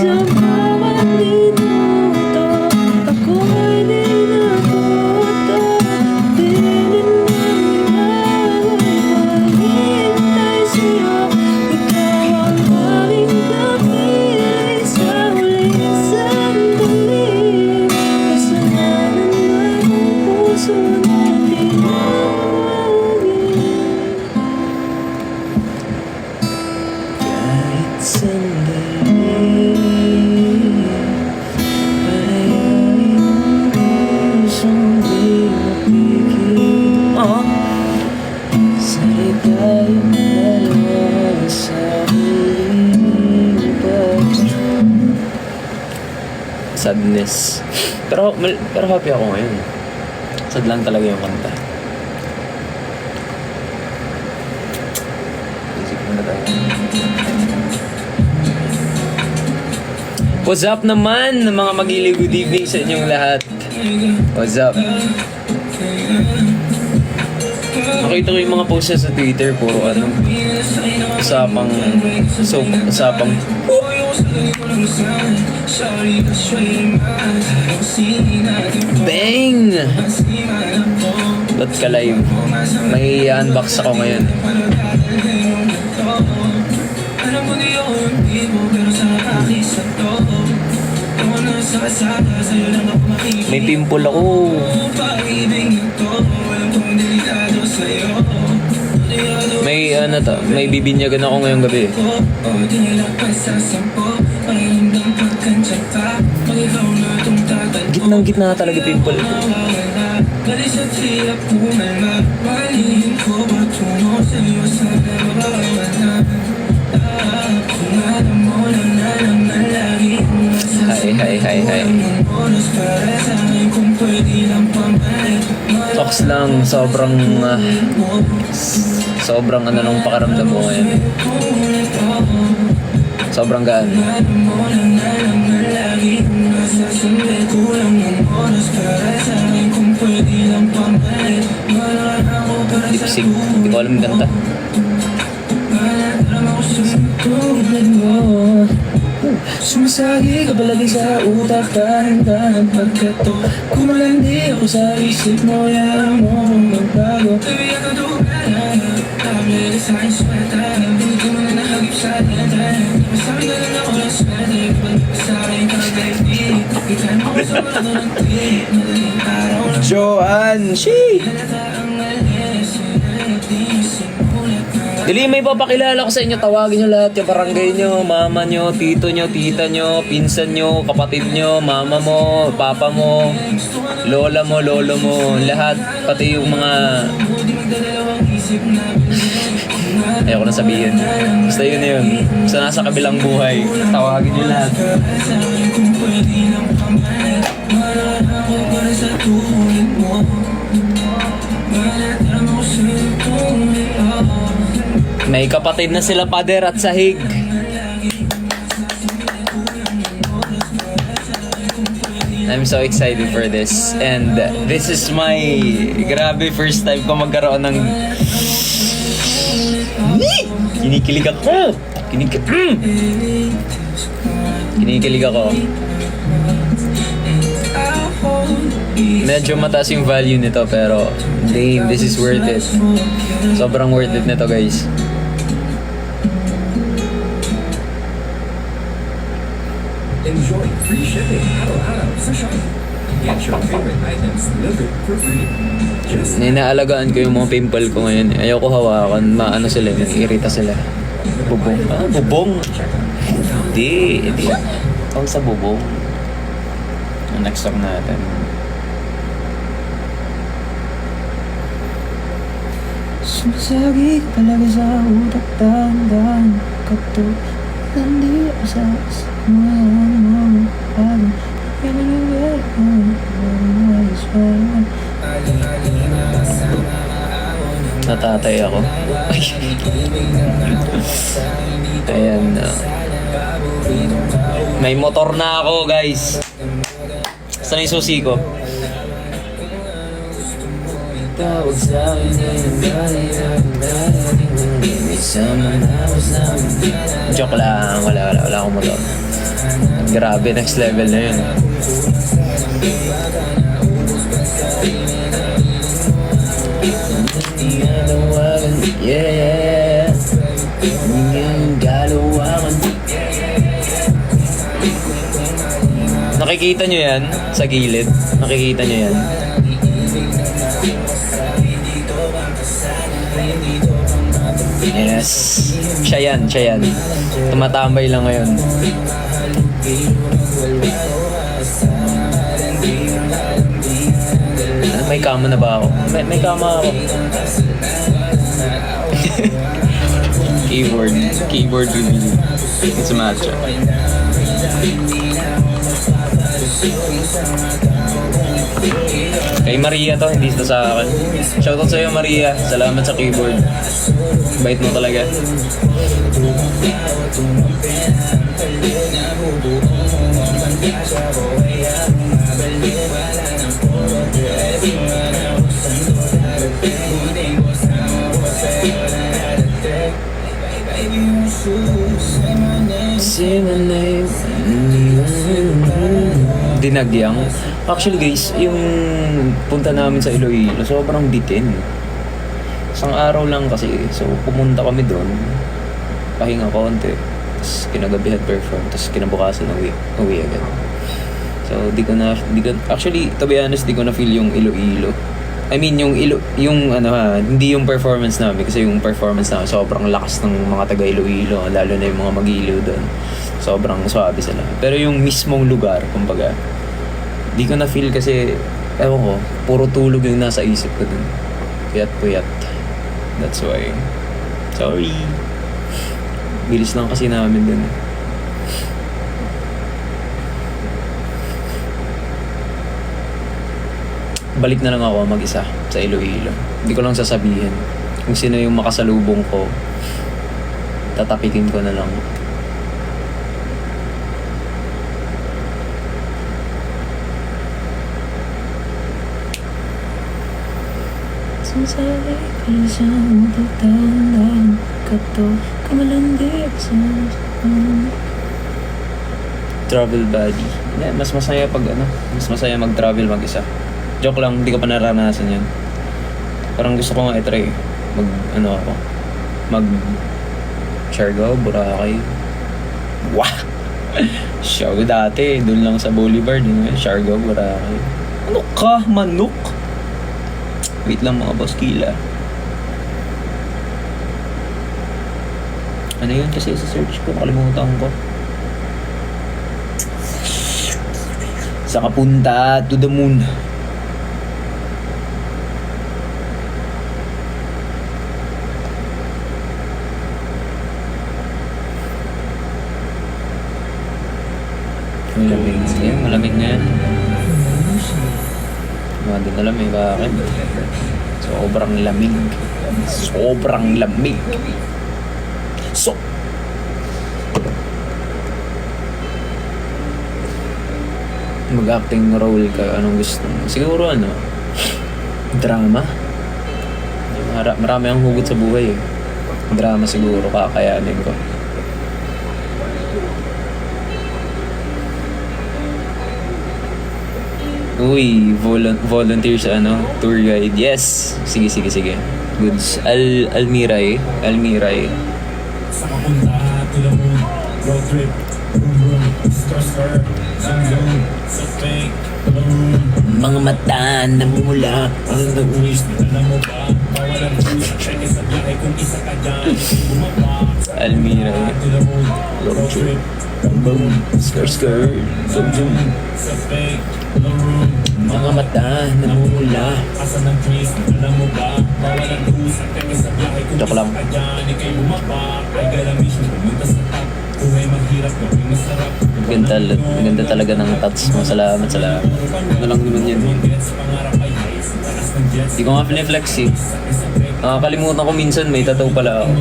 Sa bawat minuto, ako'y di natuto. Pilit na maghintay sa'yo. Ikaw ang aming kapiling sa huling sandali. Kasalanan man ang puso na tinawagin. Kahit sandali, palayain ang pusong di mapigil. Sana'y tayong dalawa sa huling pagsunod. Sadness. Pero happy ako ngayon. Sad lang talaga yung kanta. Isip mo na tayo. What's up naman mga magiliw? Good evening sa inyong lahat. What's up? Nakita ko yung mga posts sa Twitter, puro usapang bang! Ba't ka live? May unbox ako ngayon. May pimple ako. May bibinyagan ako ngayong gabi. Gitnang-gitna talaga pimple ko. Hi. Talks lang, sobrang ano nung pakaramdam ko ngayon. Sobrang gaan. Lip-sync, hindi ko alam yung kanta. Sumasagi ka palagi sa utak, dahan-dahan pagkato. Kumalandi ako sa isip mo, yaran mo kung magbago. Joanne, she! Dili, may papakilala ko sa inyo. Tawagin nyo lahat yung barangay nyo, mama nyo, tito nyo, tita nyo, pinsan nyo, kapatid nyo, mama mo, papa mo, lola mo, lolo mo, lahat. Pati yung mga ayoko na sabihin. Basta yun na yun. Basta nasa kabilang buhay. Tawagin nyo lahat. May kapatid na sila Pader at Sahig. I'm so excited for this. And this is my grabe first time ko magkaroon ng kinikilig ako. Kinikilig ako. Medyo mataas yung value nito pero damn, this is worth it. Sobrang worth it nito, guys. Enjoy free shipping. Araw-araw sa Shopee. Get your favorite items delivered for free. Ninaalagaan ko yung mga pimple ko ngayon. Ayoko hawakan. Maano sila, irita sila. Bubong. Bubong? Hindi. Ang sa bubong. Next song natin. Sumasagi talaga sa utak, dahan-dahan kato. Hindi ako sa mga bago. Natatay ako. Ayan na. May motor na ako, guys. Saan yung susi ko? Tawag sa akin Joke lang, wala akong motor. Grabe, next level na yun. Yeah. Nakikita nyo yan sa gilid? Nakikita nyo yan? Yes. Siya yan. Tumatambay lang ngayon. May kama na ba ako? May kama ako. Keyboard review. It's a matcha. Kay Maria to, hindi ito sa akin. Shoutout sa'yo Maria. Salamat sa keyboard. Bait mo talaga. Say my name. Dinagyang. Actually guys, yung punta namin sa Iloilo, sobrang bitin. Isang araw lang kasi, so pumunta kami doon, pahinga konti, tapos kinagabihan perform, tapos kinabukasan uwi agad. So actually, to be honest, di ko na feel yung Iloilo. I mean, hindi yung performance namin, kasi yung performance namin, sobrang lakas ng mga taga Iloilo, lalo na yung mga mag-Ilo doon. Sobrang swabe sila. Pero yung mismong lugar, kumbaga, di ko na feel kasi, ewan ko, puro tulog yung nasa isip ko dun. Puyat. That's why. Sorry. Bilis lang kasi namin dun. Balik na lang ako mag-isa sa Iloilo. Hindi ko lang sasabihin. Kung sino yung makasalubong ko, tatapikin ko na lang. Sabi ko siya matatandaan ka to kamalandi sa travel buddy. Yeah, mas masaya mag-travel mag-isa. Joke lang, hindi ko pa naranasan yan. Parang gusto ko nga i-try mag Siargao, Boracay. Wah! Show dati, dun lang sa Boulevard, Siargao, Boracay. Ano ka, manok? Wait lang mga boss kila. Ano yun kasi sa search ko? Nakalimutan ko. Sa kapunta to the moon. Malamig na yan. Hindi na alam bakit. Sobrang lamig. Mag-acting role ka, anong gusto mo? Siguro drama. Marami ang hugot sa buhay eh. Drama siguro kakayanin ko. Uy, volunteer sa tour guide. Yes. Sige. Goods. Almiray. Sa kapunta to the moon, road trip, vroom, stir, zoom, sa fake, Mga mata na mula. wish na alam mo ba, mawalang juice, check sa biyahe kung isa ka dyan, bumaba. Almiray. To the moon, road trip, Boom. Skirt. Zoom. sa fake, Mga mata na mula. asa ng trees, alam mo ba, mawalang juice, check sa biyahe kung Joke isa lang. ka dyan, ikay bumaba, ay galamish, pumunta sa top, buhay maghirap, gawin masarap. Ganda talaga ng tats mo. Salamat. Ano lang naman yan. Hindi ko nga piniflex eh. Nakakalimutan ko minsan may tattoo pala ako.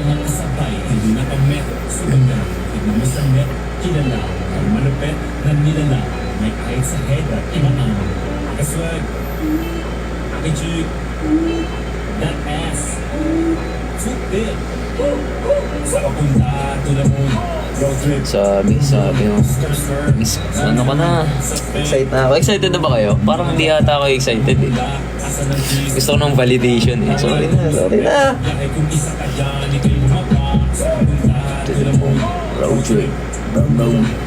Sa papunta to the moon, road trip. Sabi mo. Skr, skr. Miss, ano ka na? Excited na ako. Excited na ba kayo? Parang hindi ata ako excited eh. Asa ng jeep. Gusto ko ng validation eh. Sorry na. Ay kung isa ka dyan, ikay bumaba. Sa papunta to the moon, Road trip.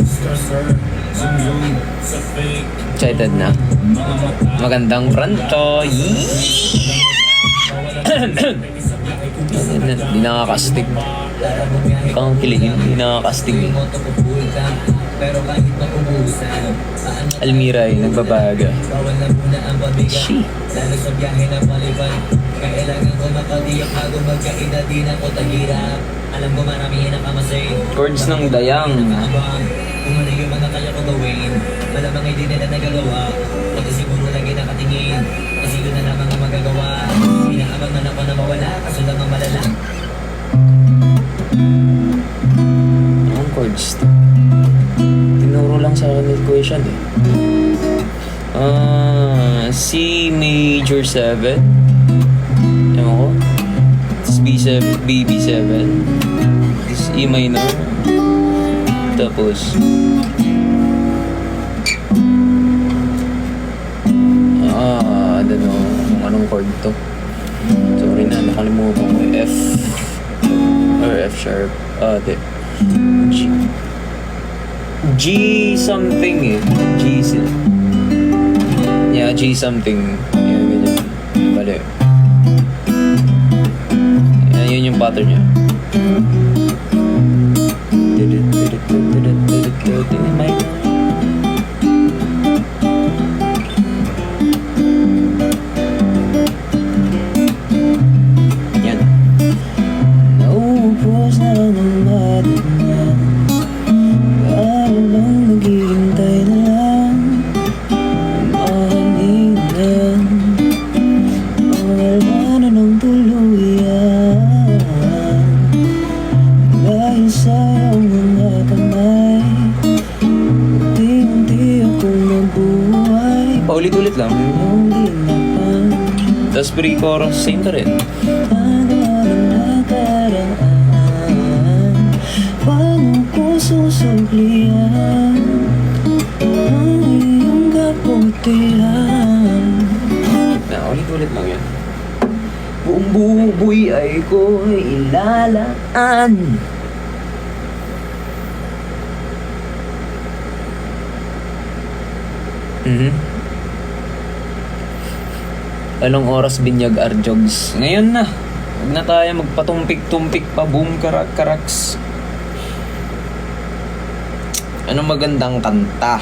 skr, skr. Zoom, zoom. Sa fake. Excited na. Mga mata. Magandang pranto. Hindi nakakastig. Kang kiligin, hindi nakakastig eh. Almira ay nagbabaga. She. Lalo sa biyahe na palibad, kailangan ko makadiyak bago magkaedad, di na ko tagirap. Alam ko maramihin ang kamasay. Chords ng dayang. Nakakabang, kung ano yung mga kaya ko gawin, malamang hindi nila nagagawa. Pati siguro lagi nakatingin, kasi yun na lamang ang magagawa. Inaabangan ako na mawala, kaso lang ang malala. Anong chords to? Tinuro lang sa akin yung question eh. C major 7. Ewan ko. Tapos B7, BB7. Tapos E minor. Tapos I don't know kung anong chord to. Sorry na, nakalimutan ko yung F or F sharp. Di. G. G something eh. Yeah, G something. Yeah, ganyan. Bali. Yan, yun yung pattern niya. Yan. Naubos na lang ng matinyan. Para bang naghihintay na lang. Mahalin wala na ng tuluyan. Dahil sa iyong mga kamay, unti-unti akong nabuhay. Paulit-ulit lang. Iyong ginapan. Tapos pre-chorus, same na rin. Nagaling nakaraan, paano ko susuklihan ang iyong kaputihan? Ulit-ulit lang yan. Buong buhay ay ko ilalaan. Anong oras binyag Arjogs? Ngayon na. Huwag na tayo magpatumpik-tumpik pa. Boom, karak-karaks. Anong magandang kanta?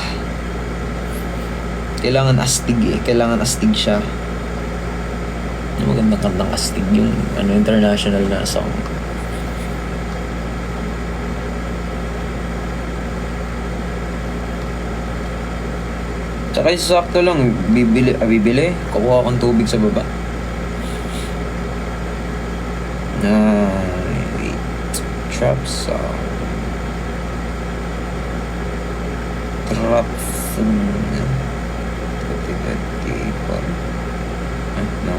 Kailangan astig eh. Kailangan astig siya. Magandang kantang astig yung international na song. Tsaka yung sakto lang, bibili. Kukuha akong tubig sa baba. Wait. Trap song. Trap song. No.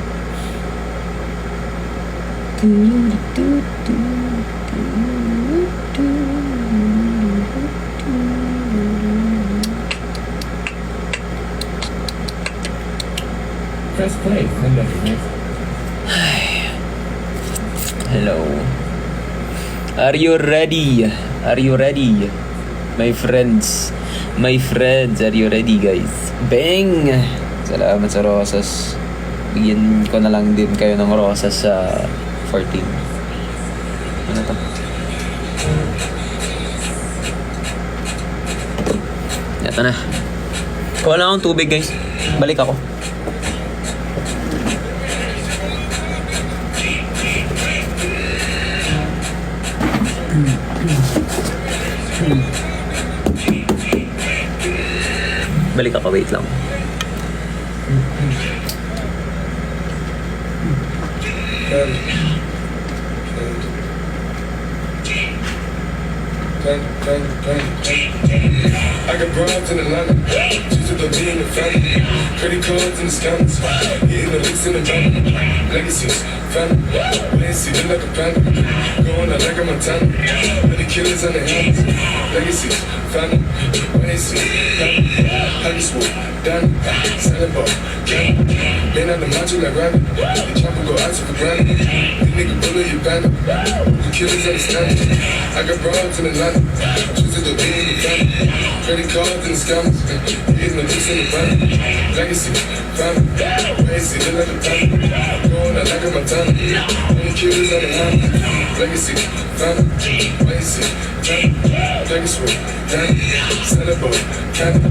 Press play. Hello. Are you ready? Are you ready? My friends. My friends, are you ready guys? Bang! Salamat sa rosas. Bigyan ko na lang din kayo ng rosas sa 14. Ano to? Ito na. Kuha lang akong tubig guys. Balik ako. Balik ako, wait lang. I got broads in Atlanta, she's with the G in the family, credit cards in the scams, hitting the licks in the van, legacies, family. Wait and see, look like a panda. Going out like a Montana. Many killers on the helmets. Legacy, family. Wait and see, family. Hockey swoop, Danny. Selling ball, candy. Man on the macho like Randy. The chopper go out to the granny. The nigga bullet you bandit. The killers understand it. I got broads in Atlanta. Choose to be in the family. Credit cards and the scammers. Hitting the loose in the van. Legacy, family. Wait and see, look like a panda. Going out like a Montana. Many killers on the line. Legacy, family. Wait and see, family. Legacy, Danny. Selling ball, candy.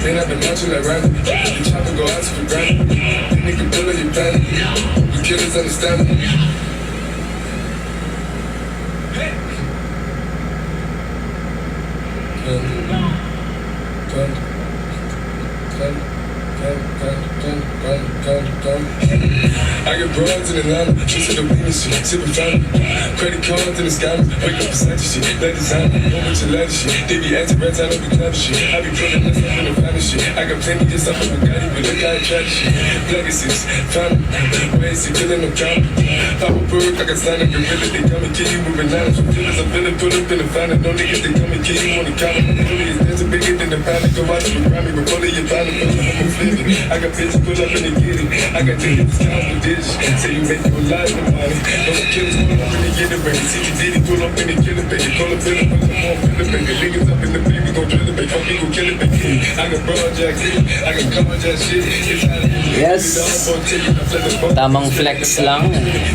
Man out the macho like Randy. The chopper go out to the granny. The nigga bullet you bandit. The killers understand it. I get broads in Atlanta, just to the Venus shit, sipping fountain. Credit cards in the scammers, wake up beside your shit, let design, go with your ladder shit. They be acting rats, I don't be clever shit. I be putting this up in the family shit. I got plenty just up in Bugatti, but look how I try shit. Legacies, fountain, ways to killing them count. Pop a bird, I got sign a gorilla, they come and kill you with bananas. From killers, I'm feeling, pull up in the fountain. No niggas, they come and kill you on the counter. Bully is dancing bigger than the pound. Go out to the Grammy, but bully your pound, pull up on flip it. I got bitches pull up in the giddy. I got niggas count the dish. Say you make your life with money. Those killers pull up in the get it, baby. See you did it, pull up in the kill it, baby. Call up in the pull up on fill it, baby. Niggas up in the baby, gon' drill it, baby. Fuck you, gon' kill it, baby. I got broad jack shit. I got car jack shit. It's how it is. Yes. Tamang flex lang.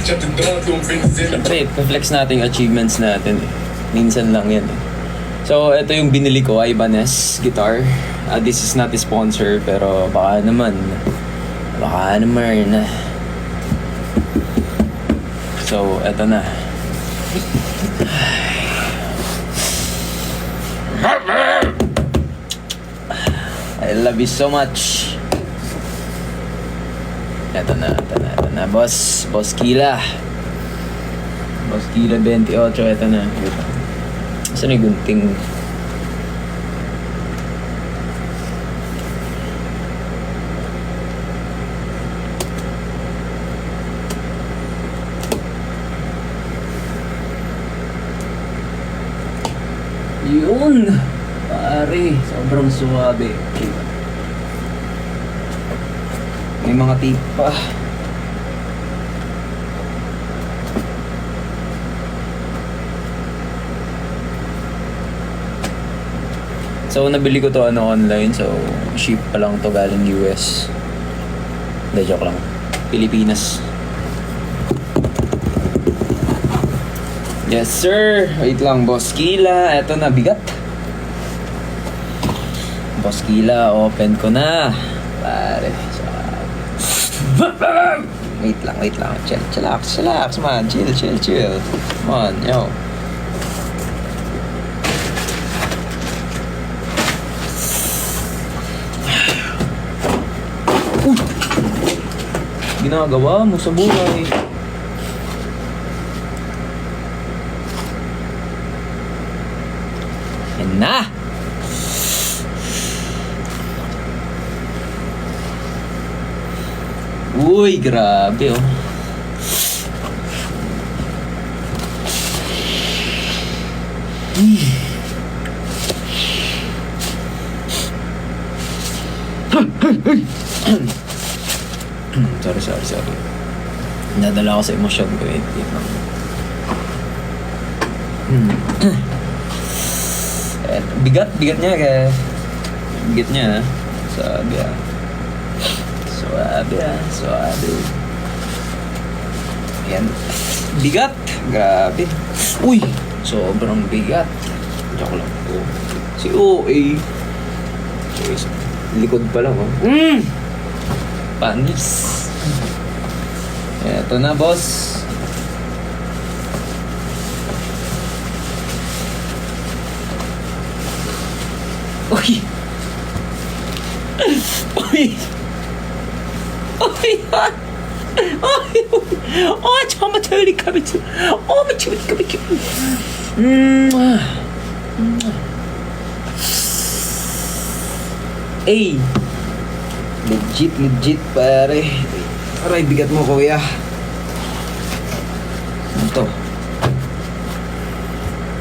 Shut the door, don't bring this in. Siyempre, flex natin yung achievements natin eh. Minsan lang yan eh. So, ito yung binili ko, Ibanez guitar. This is not a sponsor, pero baka naman. So, ito na. I love you so much. Ito na. Boss Kila. Boss Kila 28, ito na. Saan yung gunting? Yun! Pare, sobrang suwabe. May mga tip pa. So, nabili ko to online. So, ship pa lang to galing US. Hindi, joke lang. Pilipinas. Yes, sir. Wait lang, Boss Kila. Eto na, bigat. Boss Kila, open ko na. Pare. Wait lang. Chillax, man. Chill. Come on, yo. Ginagawa mo sa buhay. Yan na! Uy, grabe oh. Sorry. Nadala ako sa emosyon ko eh. Bigat niya kaya. Bigat niya. Suabe. Yan. Bigat. Grabe. Uy! Sobrang bigat. Joke lang po. Si OA. Likod pa lang oh. Panis. Eto na, boss. Uy! 잠깐만 저리 가면서 저리 Ay! Legit pare. Aray, bigat mo kuya. to?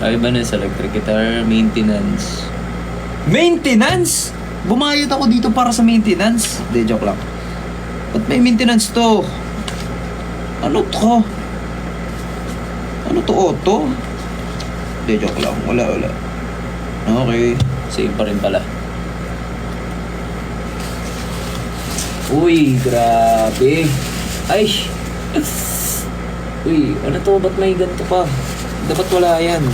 Ay ba na sa electric guitar? Maintenance. Maintenance? Bumayad ako dito para sa maintenance? Hindi, joke lang. Ba't may maintenance to? Ano to? Ano to, auto? Hindi, joke lang. Wala. Okay. Same pa rin pala. Uy, grabe. Ay! Uy, ano to? Ba't may ganito pa? Dapat wala yan.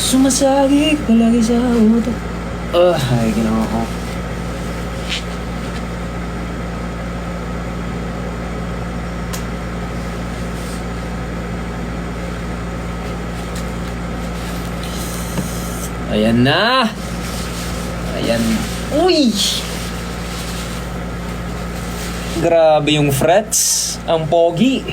Sumasagik palagi sa utak. Ay, ginawa ko. Ayan na! Ayan. Uy! Grabe yung frets. Ang pogi.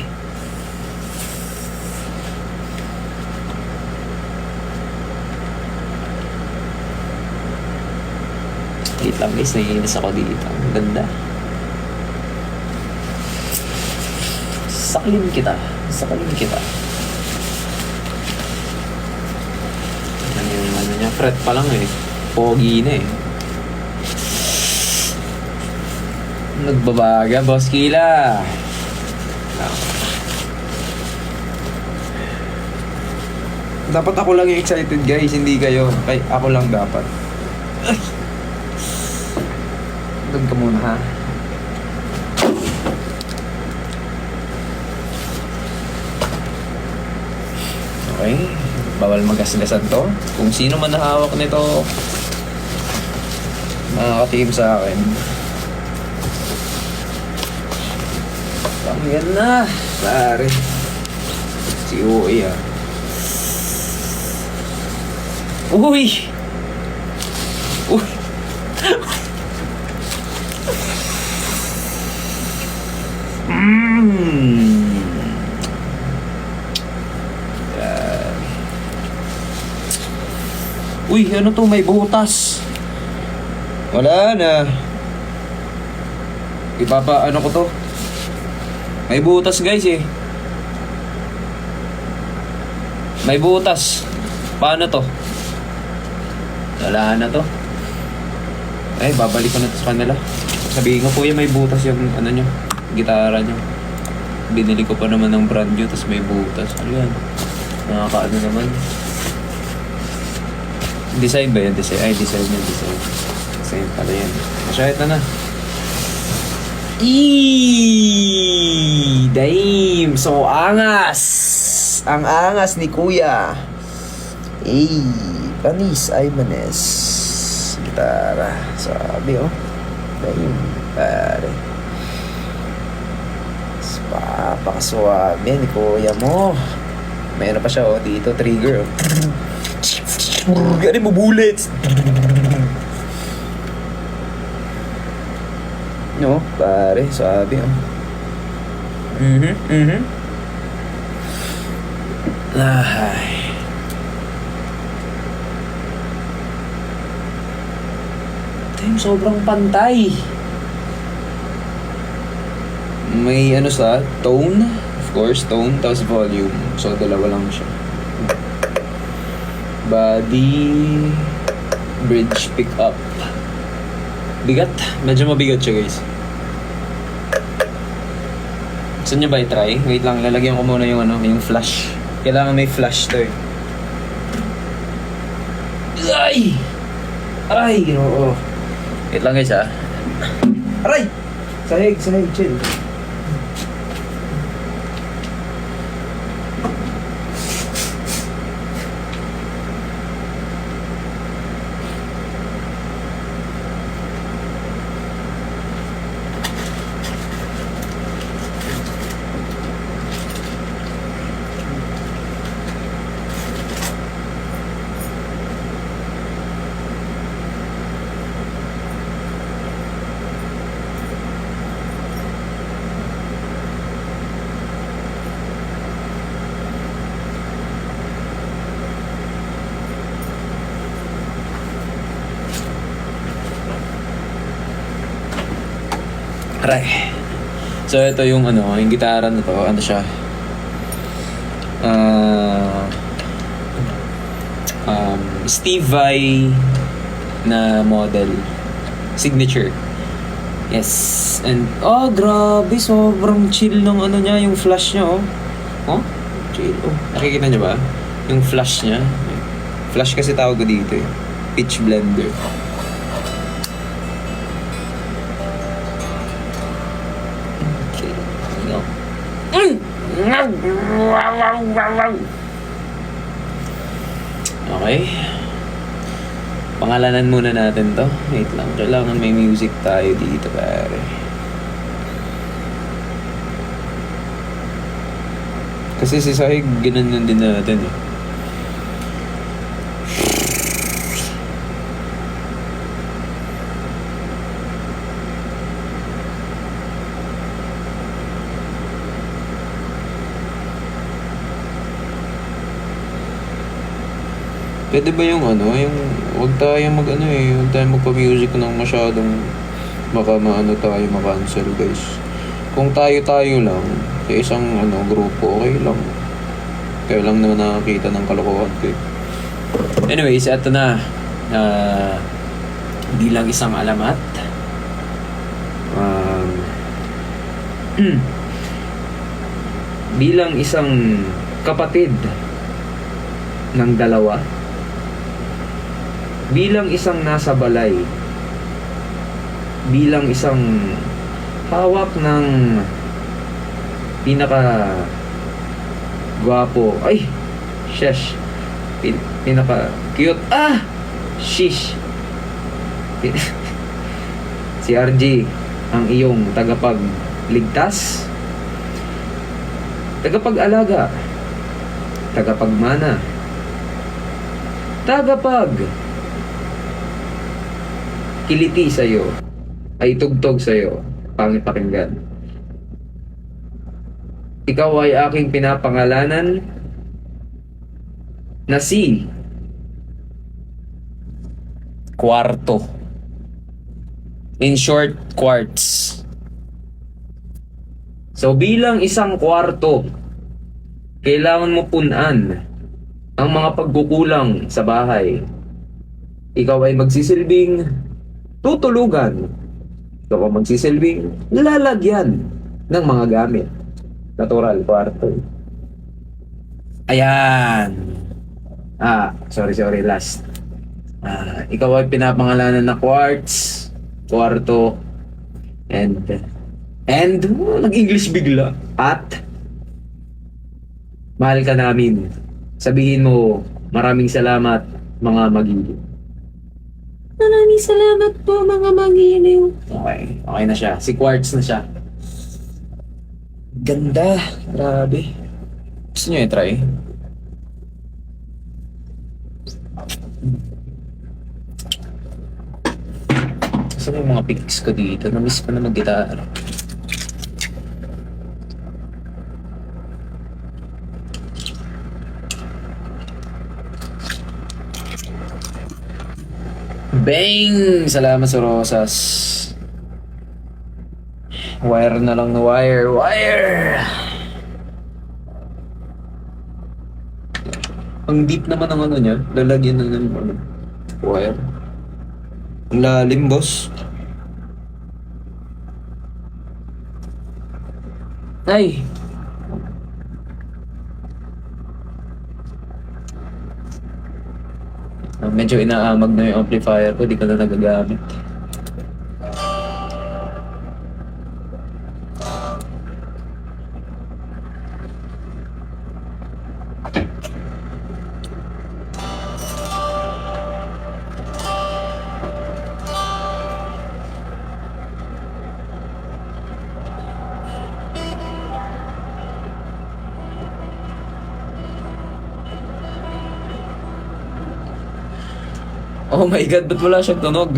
Wait lang guys, naiinis ako dito. Ang ganda. Saklin kita. Ano yung ano niya? Fret pa lang eh. Pogi na eh. Nagbabaga, Boss Kila. Dapat ako lang yung excited guys, hindi kayo. Kay ako lang dapat. Doon ka muna ha. Okay. Bawal magasgasan to. Kung sino man nahawak nito, makakatim sa akin. Yan na. Pare. Si Uy ah. Uy! Uy! Uy, ano to? May butas. Wala na. Ano ko to? May butas guys eh. May butas. Paano to? Wala na to. Ay, babalik ko na to sa kanila. Sabihin ko po may butas yung ano nyo, gitara nyo. Binili ko pa naman ng brand new, tapos may butas. Ano yan? Nakakaano naman. Design ba yan? Design. Ay, design yan. Design pala yan. Masyahit na. Damn! So, angas! Ang angas ni Kuya. Panis Aymanes. Gitara. Sabi oh. Damn, pare. Papakaswabe ni Kuya mo. May ano pa siya oh. Dito, trigger oh. Gani mo bullets. No, pare, sabi oh. Ay. Damn, sobrang pantay. May ano sa tone, of course, tone, tapos volume. So, dalawa lang siya. Body, bridge pickup. Bigat. Medyo mabigat siya guys. Gusto nyo ba i-try? Wait lang, lalagyan ko muna yung yung flash. Kailangan may flash to eh. Ay! Aray! Ginoo. Wait lang guys ha. Aray! Sahig, chill. Aray. So ito yung ano, yung gitara na to, ano siya? Steve Vai na model. Signature. Yes. And, oh, grabe. Sobrang chill ng ano niya, yung flash niya, oh. Oh, chill. Oh, nakikita niyo ba? Yung flash niya. Flash kasi tawag ko dito eh. Pitch blender. Okay. Go. Okay. Pangalanan muna natin to. Wait lang. Kailangan may music tayo dito, pare. Kasi si Sahig, ginanon din natin eh. Pwede ba yung ano, yung huwag tayo huwag tayo magpa-music ng masyadong baka maano tayo, ma-cancel guys. Kung tayo-tayo lang, sa isang ano, grupo, okay lang. Kaya lang naman nakakita ng kalokohan ko eh. Anyways, eto na. Bilang isang alamat. Bilang isang kapatid ng dalawa. Bilang isang nasa balay, bilang isang hawak ng pinaka gwapo, ay, shesh, pinaka cute, shish, si RG, ang iyong tagapagligtas, tagapag-alaga, tagapagmana, kiliti sa'yo, ay tugtog sa'yo, pangit pakinggan. Ikaw ay aking pinapangalanan na si Kwarto. In short, Quartz. So bilang isang kwarto, kailangan mo punan ang mga pagkukulang sa bahay. Ikaw ay magsisilbing tutulugan. Ikaw ang magsisilbing lalagyan ng mga gamit. Natural, kwarto. Ayan. Sorry, last. Ikaw ay pinapangalanan na Quartz, kwarto, and nag-English bigla. At mahal ka namin. Sabihin mo, maraming salamat, mga magiliw. Maraming salamat po, mga magiliw. Okay na siya. Si Quartz na siya. Ganda. Grabe. Gusto nyo i-try? Gusto mo yung mga pics ko dito? Namiss ko na mag-gitara. Bang! Salamat sa rosas. Wire na lang na wire. Ang deep naman ang ano niya. Lalagyan na ng ano, wire. Ang lalim, boss. Ay! Medyo inaamag na yung amplifier ko, di ko na nagagamit. Oh my God, ba't wala siyang tunog?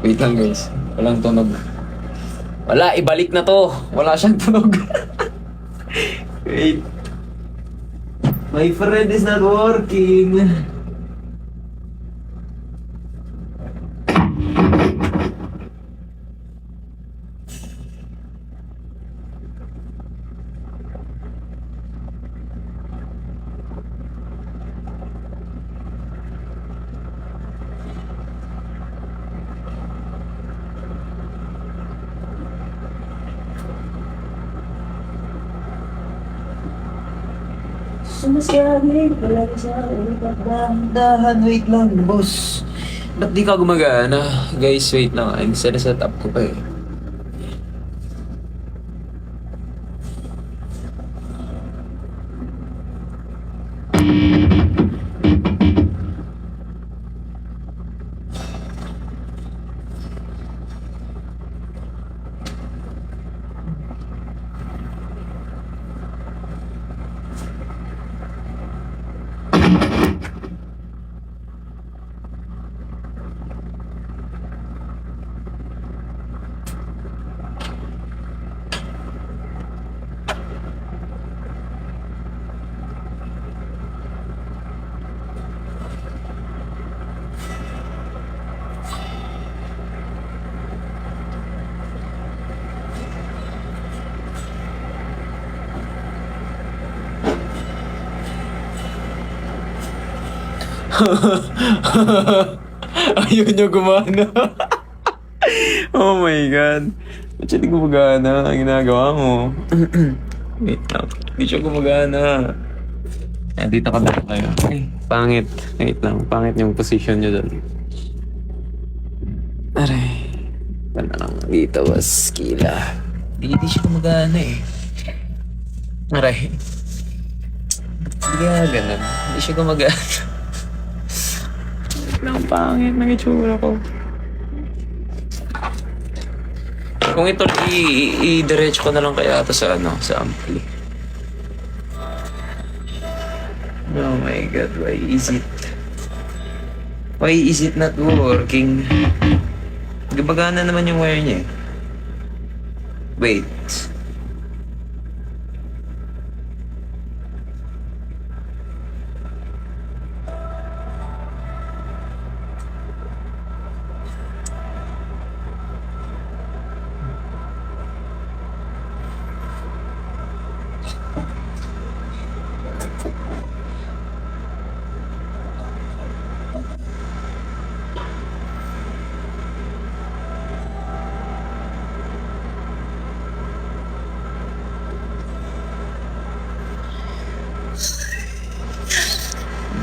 Wait lang guys, walang tunog. Wala, ibalik na to. Wala siyang tunog. Wait. My friend is not working. Sumasyabi, palagi sa ulit dahan. Wait lang, boss. Ba't di ka gumagana? Guys, wait lang. Ay, set up ko pa eh. Ayun yung gumana. Oh my God. Ba't siya di gumagana? Ang ginagawa mo. Wait lang. Hindi siya gumagana. Dito ka lang tayo. Ay, pangit. Wait lang. Pangit yung position nyo doon. Aray. Ganda lang dito, was kila. Hindi siya gumagana eh. Aray. Hindi ka ganun. Hindi siya gumagana. Ang pangit ng itsura ko. Kung ito, i-diretso ko na lang kaya ito sa sa ampli. Oh my God, why is it? Why is it not working? Gabagana naman yung wire niya eh. Wait.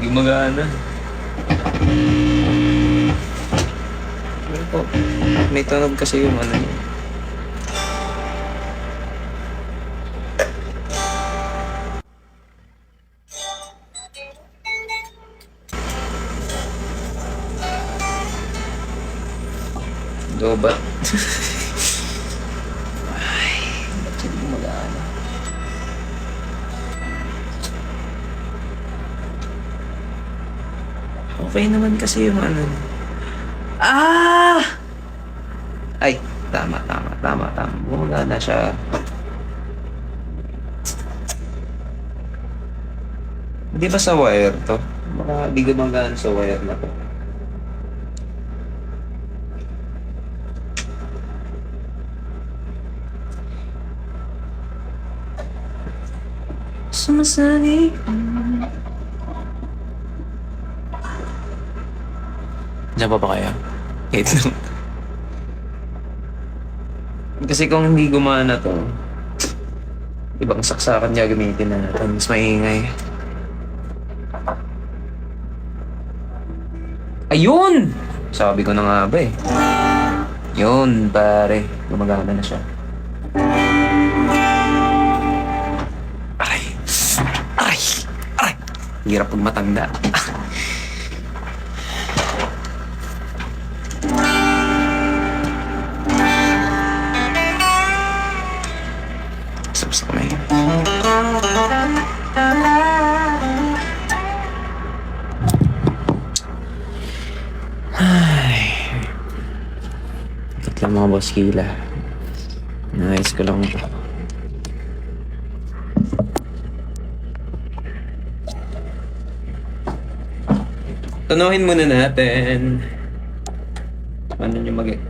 Hindi magana. Ano po? May tunog kasi yung ano niya. Dobat. Ay, ba't hindi magana? Okay naman kasi yung ano. Ah! Ay, tama. Gumagana siya. Di ba sa wire to? Baka di gumagana sa wire na to. Sumasali. Diyan pa ba kaya? Wait lang. Kasi kung hindi gumana to, ibang saksakan niya gamitin na natin. Mas maingay. Ayun! Sabi ko na nga ba eh. Yun, pare. Gumagana na siya. Aray! Hirap pag matanda. Sa kamay. Ay. Ikot lang mga boss kila. Nice ko lang ito. Tunuhin muna natin. Paano nyo mag-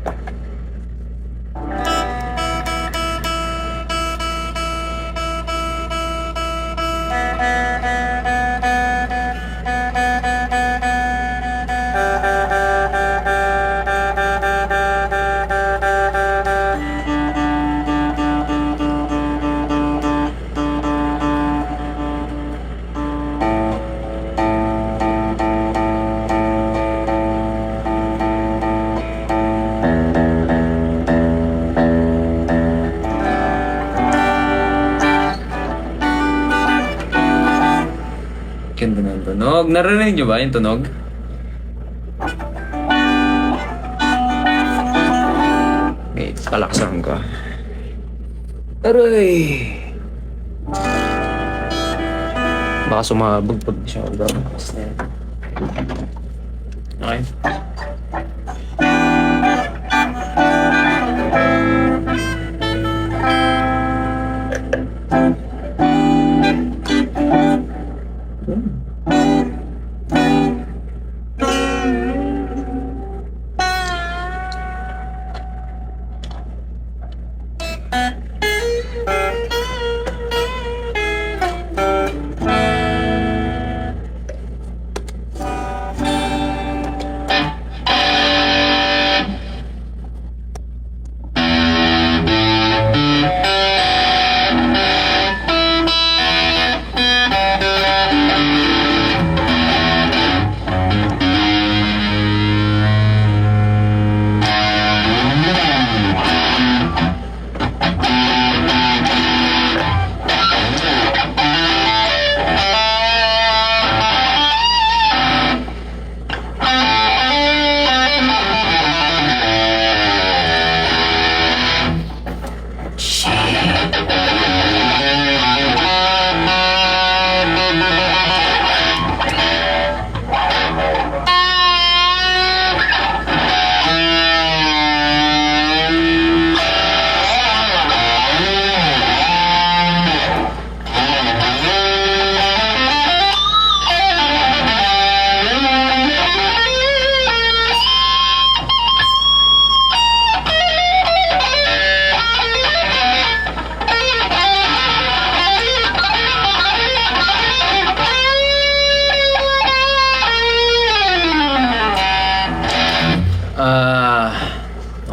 Ganda ng tunog. Narinig nyo ba yung tunog? Wait, palaksan ko. Aray! Baka sumabog pag siya magbabakas na yan. Okay.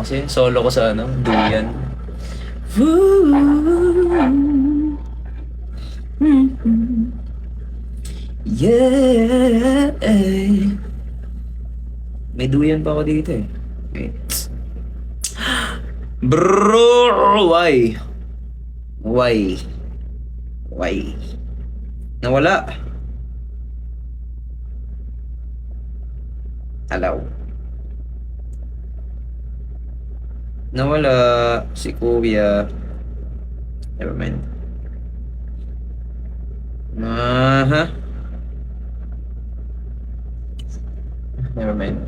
Kasi solo ko sa duyan. Yeah. May duyan pa ako dito eh. Wait. Bro, why? Why? Nawala. Alaw. Nawala si Kuya. Never mind. Never mind.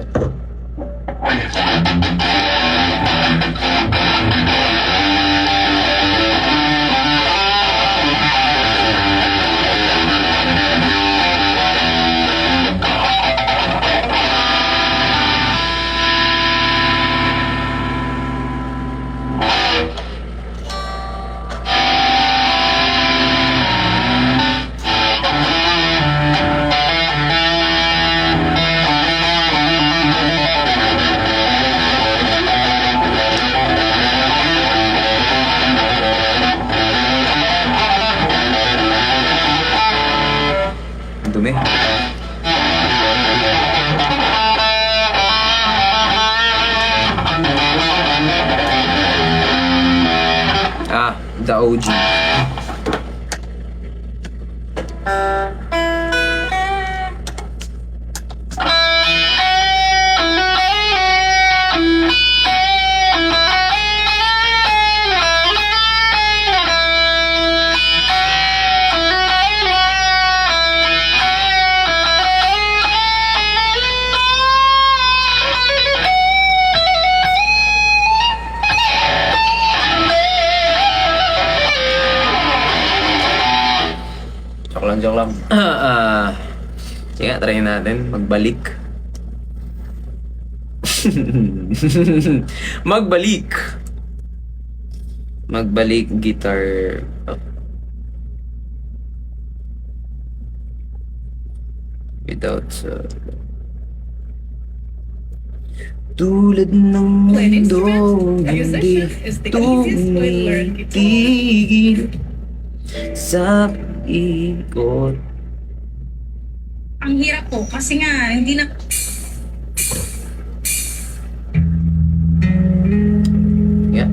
Dumi. The OG. Joke lang. Sige, try natin. Magbalik. Magbalik guitar. Without tulad ng mundo hindi tumitigil sa ikot. Ang hirap po kasi nga hindi na Yeah.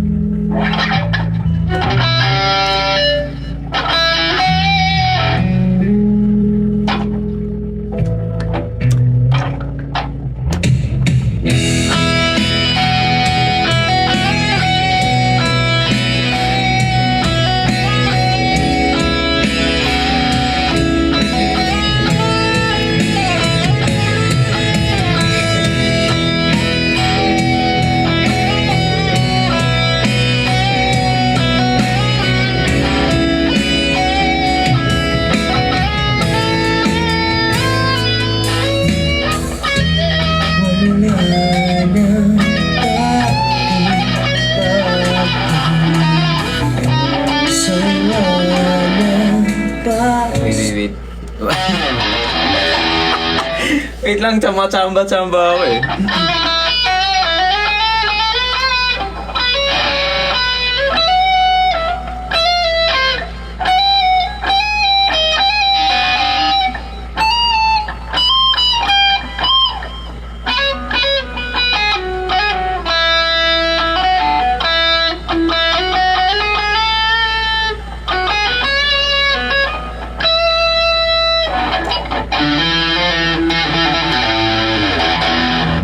Wait lang, tsamba ako eh.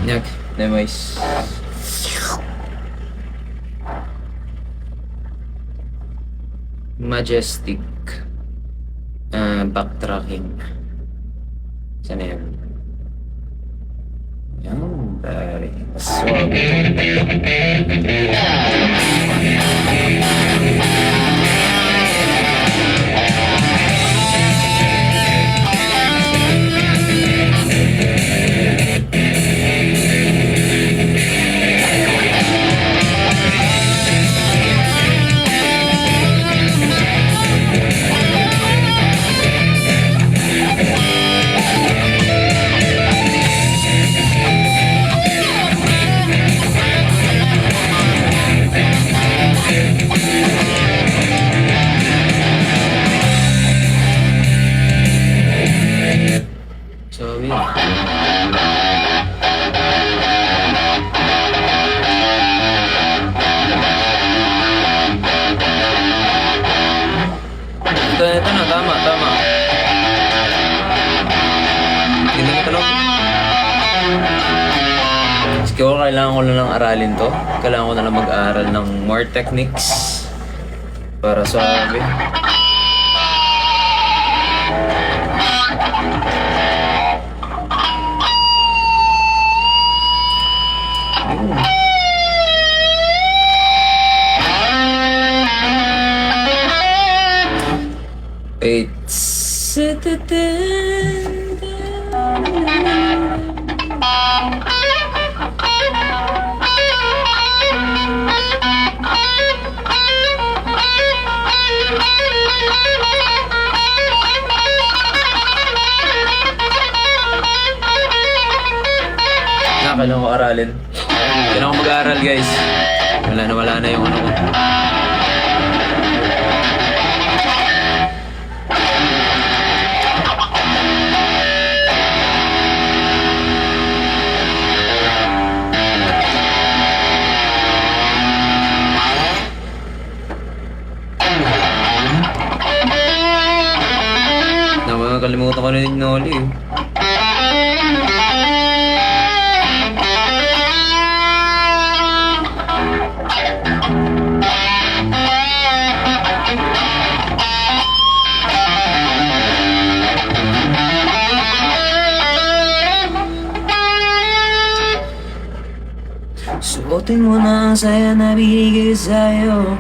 Nyak, device. Majestic. Backtracking. Saan na yan? Yan, pare. Swag. Sabi yun. Ito na, tama. Hindi na tanong. Siguro kailangan ko na lang aralin to. Kailangan ko na lang mag-aaral ng more techniques para sabi. It's kailangan ko aralin. Kailangan ko mag-aaral, guys. Wala na yung ano ko. Nakakalimutan ko na yung Noli eh. Suotin mo na ang saya na binigay sa'yo.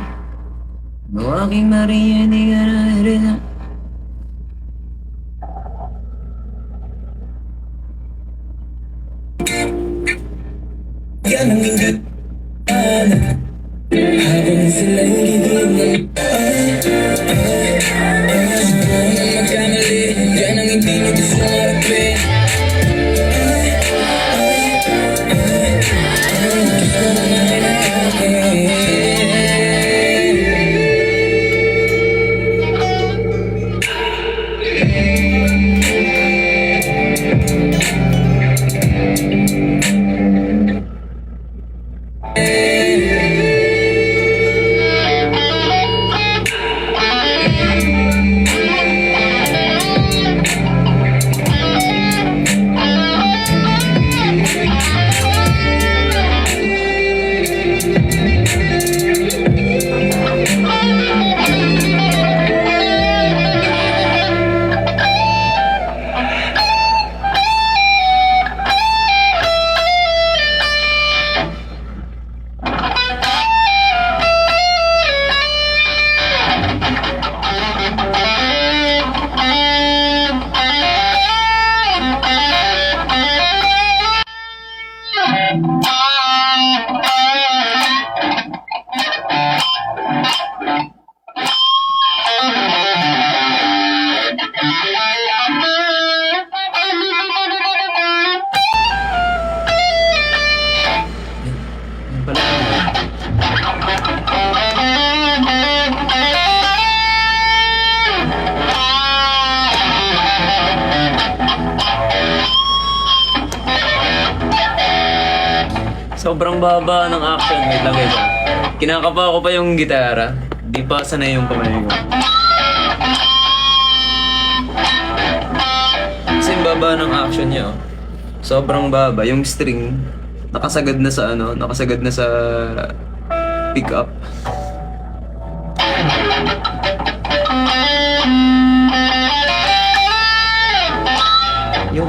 Nung aking Maria, hindi ka na rin na. Yan ang hindi habang sila'y gigil siguro na magkamali. Yan ang hindi mo gusto marapin. Sobrang baba ng action. Wait lang guys. Kinakapa ko pa yung gitara. Di pa sanay yung kamay ko. Kasi yung baba ng action niya, oh. Sobrang baba. Yung string, nakasagad na sa ano, nakasagad na sa pick-up. Yung.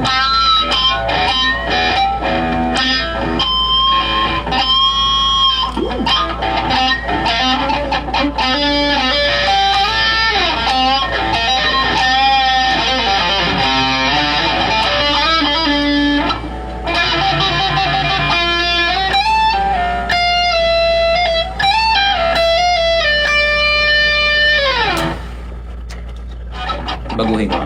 Baguhin ko.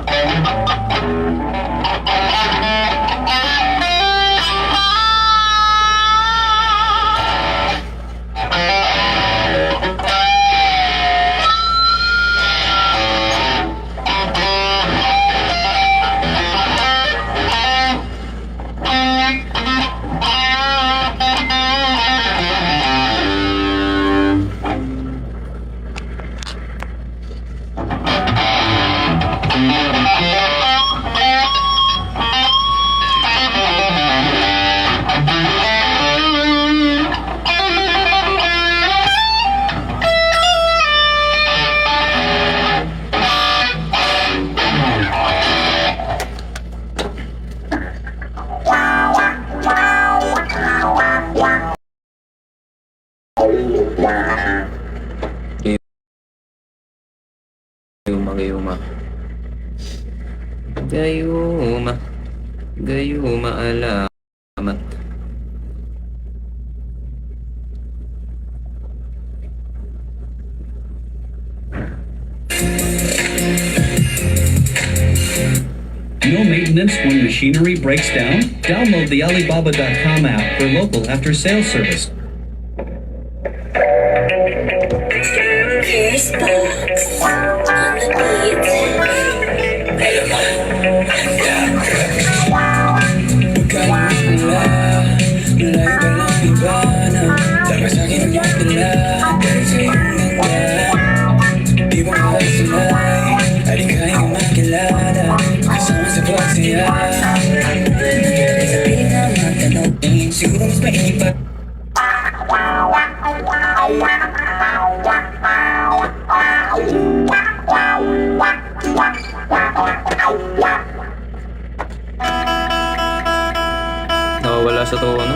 Gayuma. Gayuma. Gayuma alamat. No maintenance when machinery breaks down? Download the Alibaba.com app for local after-sales service. Here's Box on the beat. Siguro mas mainit pa. Nawawala sa to, ano?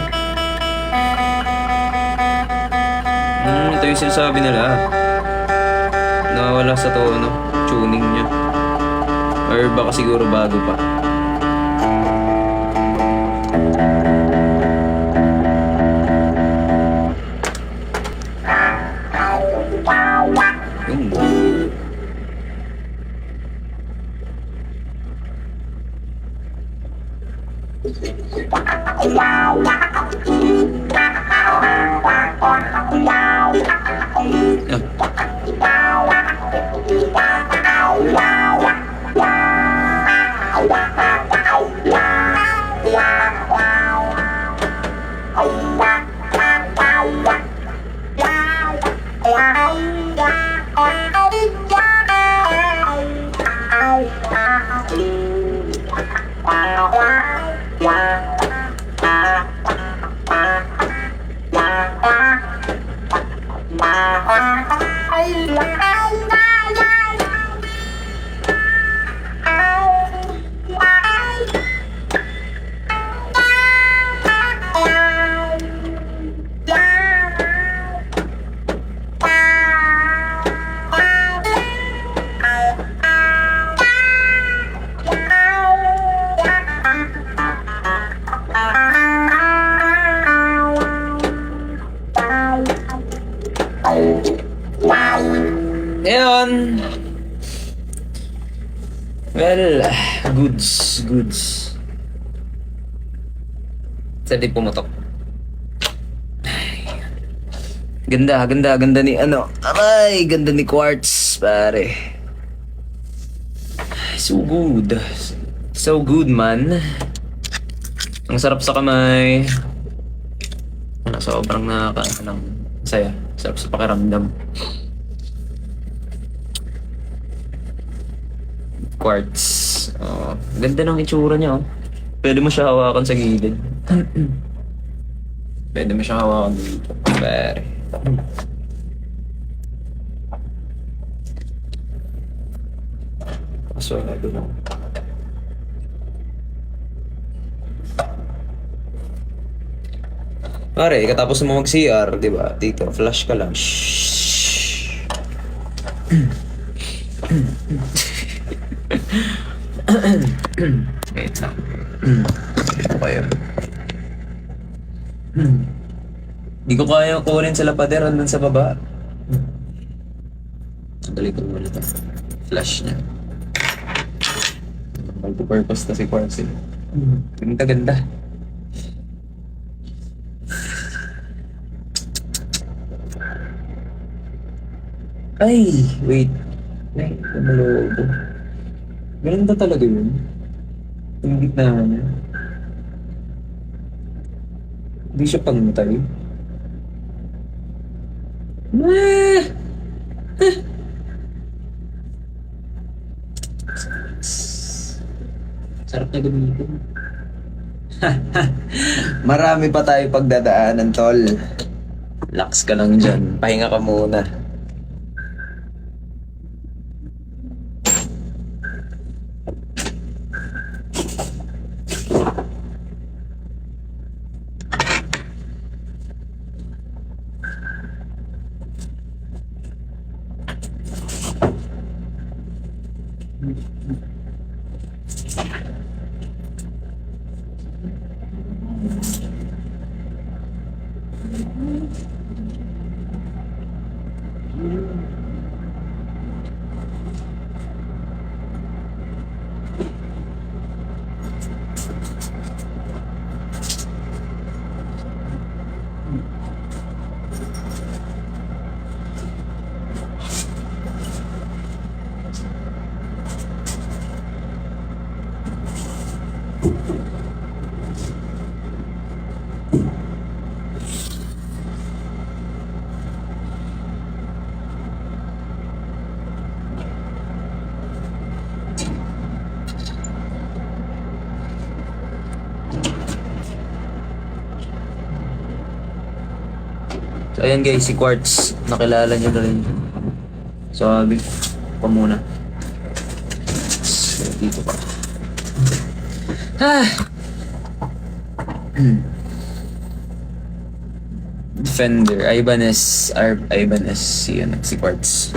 Ito yung sinasabi nila. Nawawala sa to, ano? Tuning niya. Or baka siguro bago pa. Yung. Ngayon, well, goods. Saan di pumatok? Ay. Ganda ni ano. Aray, ganda ni Quartz, pare. So good, man. Ang sarap sa kamay. sobrang nakaka-lang saya. Sarap sa pakiramdam. Quartz. Oh, ganda ng itsura niya, oh. Pwede mo siya hawakan sa gilid. Pwede mo siya hawakan dito. Pare. Kaso na doon. Pare, katapos mo mag-CR, di ba? Dito, flash ka lang. Shhh. Wait lang. Okay. Di ko kaya kunin sa lapader andun sa baba. Sandali ko muna ito. Flash niya. Multi-purpose na si Quartz. Ganda-ganda. Ay, wait. Ay, lumalobo. Ganda talaga yun. Yung gitna niya. Hindi siya pantay. Ah! Ah! Sarap na gamitin. Marami pa tayo pagdadaanan, tol. Relax ka lang dyan. Pahinga ka muna. So ayan guys, si Quartz, nakilala nyo na rin. Sabi pa muna. So, dito pa. Ah! Defender, Ibanez, yun, si Quartz.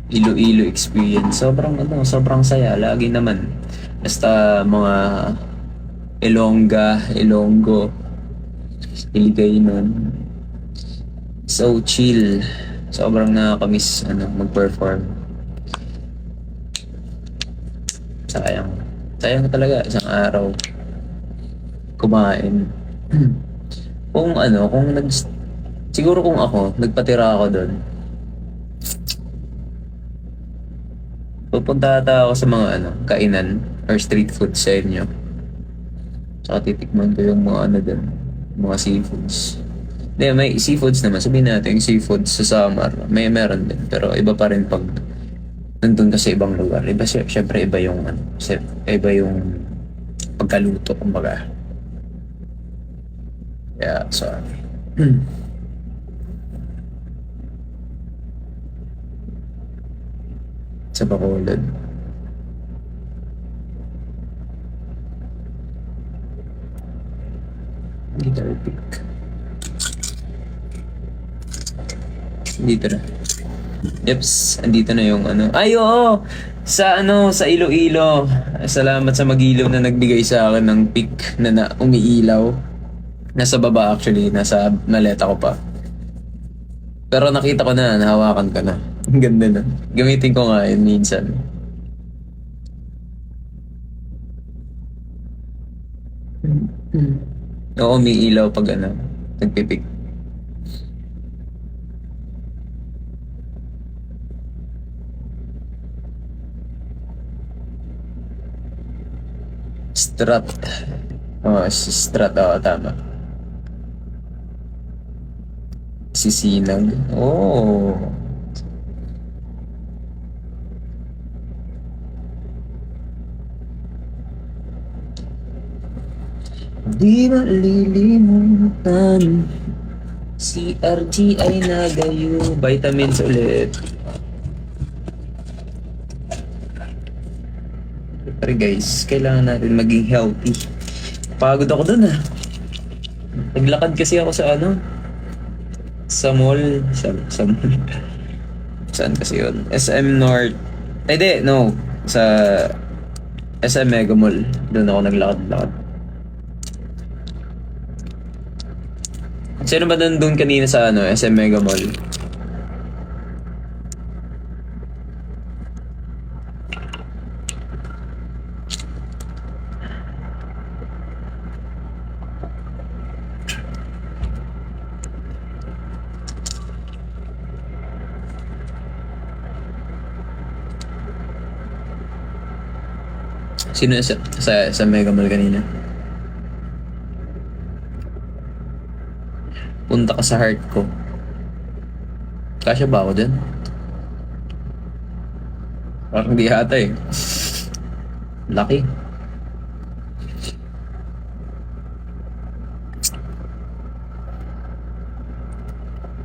Iloilo experience. Sobrang saya. Lagi naman. Basta mga Ilonggo, Iligay nun. So chill. Sobrang nakakamiss mag-perform. Sayang talaga isang araw kumain. Siguro kung ako, nagpatira ako doon. Pupunta ata ako sa mga kainan or street food sa inyo. Saka titikman ko yung mga doon, mga seafoods. Hindi, may seafoods naman. Sabihin natin, yung seafoods sa Samar, meron din. Pero iba pa rin pag nandun ka sa ibang lugar. Syempre iba yung iba yung pagkaluto, kumbaga. Yeah, sorry. Sa Bacolod. Guitar pick. Dito na. Yeps, andito na yung Ay, oo! Sa Iloilo. Salamat sa Mag-Ilaw na nagbigay sa akin ng pick na umiilaw. Nasa baba actually, nasa maleta ko pa. Pero nakita ko na, nahawakan ka na. Ang ganda na. Gamitin ko nga yun minsan. Oo, umiilaw pag nagpipik. Strat. Oh, si Strat. Oo, tama. Si Sinag. Oh. Di malilimutan. Si RG ay nagayo. Vitamins ulit. Pero guys, kailangan natin maging healthy. Pagod ako dun ah. Naglakad kasi ako sa ano? Sa mall. Sa mall. Saan kasi yun? SM North. Ay di, no. Sa SM Mega Mall. Doon ako naglakad-lakad. Sino ba doon kanina sa ano, SM Mega Mall? Sino sa Mega Mall kanina? Punta ka sa heart ko. Kasya ba ako dyan? Parang di ata eh. Lucky.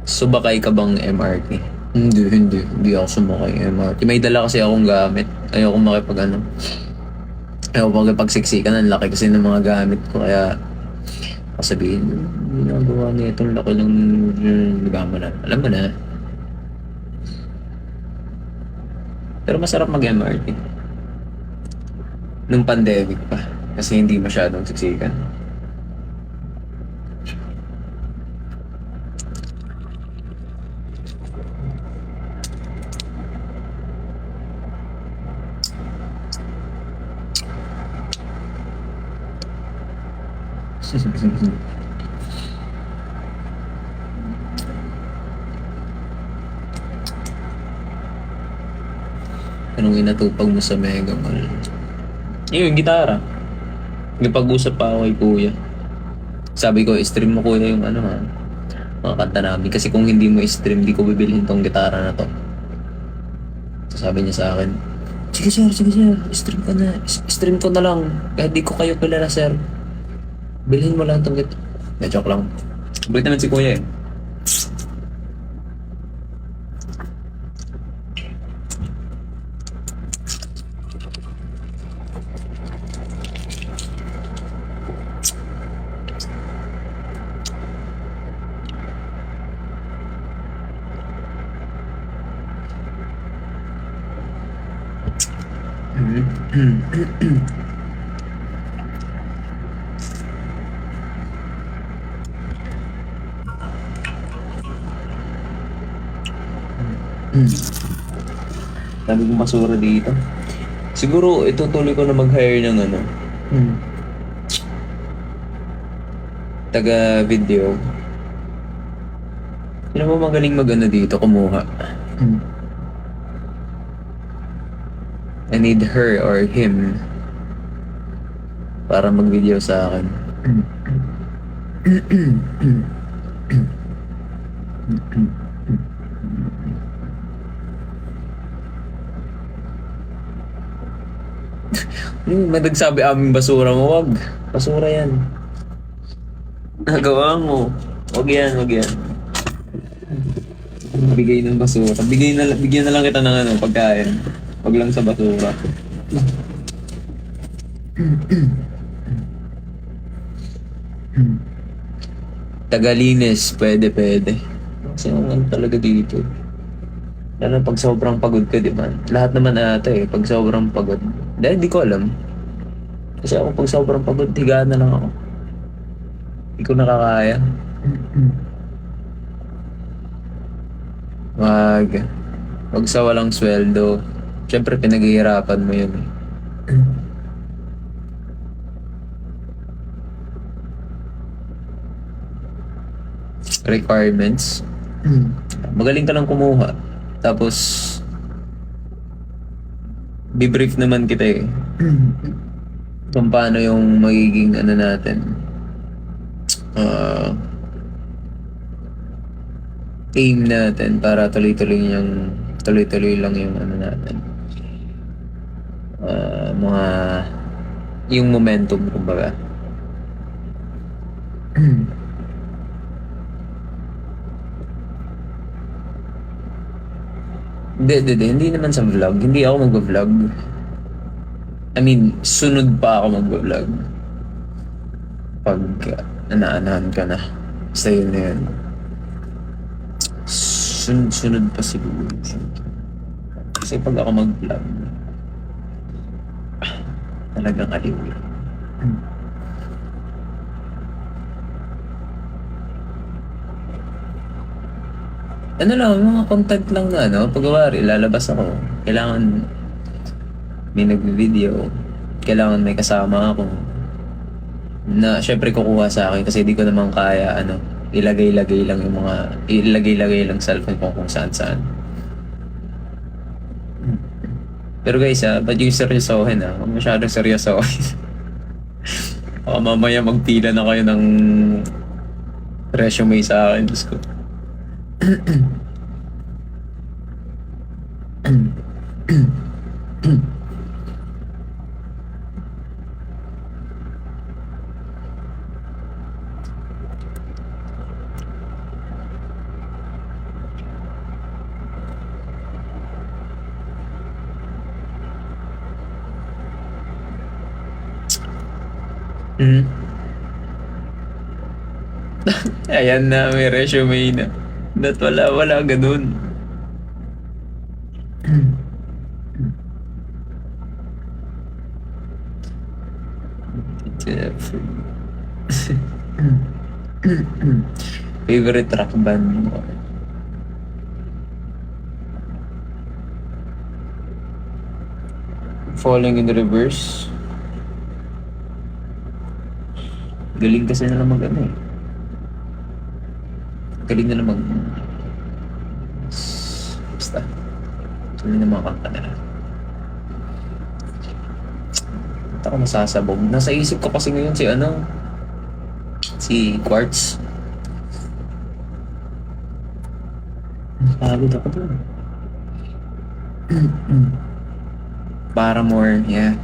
Subakay ka bang MRT? Hindi ako sumakay MRT. May dala kasi akong gamit. Ayoko makipagsiksikan. Ang laki kasi ng mga gamit ko. Kaya sabihin, ginagawa niya itong laki ng gama na. Alam mo na. Pero masarap mag-MRT. Nung pandemic pa. Kasi hindi masyadong siksikan. Anong inatupag mo sa Mega Mall? Yung gitara. Nagpag-usap pa ako kay kuya. Sabi ko, stream mo kuya yung mga kanta namin. Kasi kung hindi mo stream, di ko bibilhin tong gitara na to. So, sabi niya sa akin, sige sir, stream ko na lang. Kahit di ko kayo kilala sir. Bilhin mo lang tong gitara. Joke lang. Balik naman si kuya eh. Sabi kong basura dito. Siguro itutuloy ko na mag-hire ng taga video. Sino ba magaling dito kumuha? I need her or him para mag-video sa akin. May nagsabi aming basura mo, wag. Basura yan. Nagawa mo. Wag yan. Bigay ng basura. Bigyan na lang kita ng pagkain. Wag lang sa basura. Tagalinis, pwede. Kasi naman talaga dito. Lalo pag sobrang pagod ka, di ba? Lahat naman ata pag sobrang pagod. Dahil di ko alam. Kasi ako pag sobrang pagod, higaan na lang ako. Hindi ko nakakaya. Wag sa walang sweldo. Siyempre, pinaghihirapan mo yun eh. Requirements. Magaling ka lang kumuha. Tapos, bibrief naman kita eh. kung paano yung magiging ano natin, aim natin para tuloy-tuloy lang yung ano natin, mga yung momentum kumbaga. Hindi naman sa vlog. Hindi ako mag-vlog. I mean, sunod pa ako mag-vlog. Pag naanahan ka na. Basta yun na yun. Sunod pa siguro. Kasi pag ako mag-vlog, talagang aliw. Ano lang, mga content lang na, no? Pagkawari, lalabas ako. Kailangan may nag-video. Kailangan may kasama ako. Na, syempre kukuha sa akin kasi di ko naman kaya, ilagay-lagay lang yung mga, ilagay-lagay lang cellphone ko kung saan-saan. Pero guys, ba't yung seryosohin, Huwag masyadong seryosohin. Baka mamaya magpila na kayo ng resume sa akin. Diyos ko. Ayan na, may resume na. Wala ganun. Favorite rock band mo? Falling in Reverse. Galing kasi nila galing nila basta galing na mga kanta nila. Ba't ako masasabog? Nasa isip ko kasi ngayon si Quartz. Pagod ako doon. Paramore, yeah.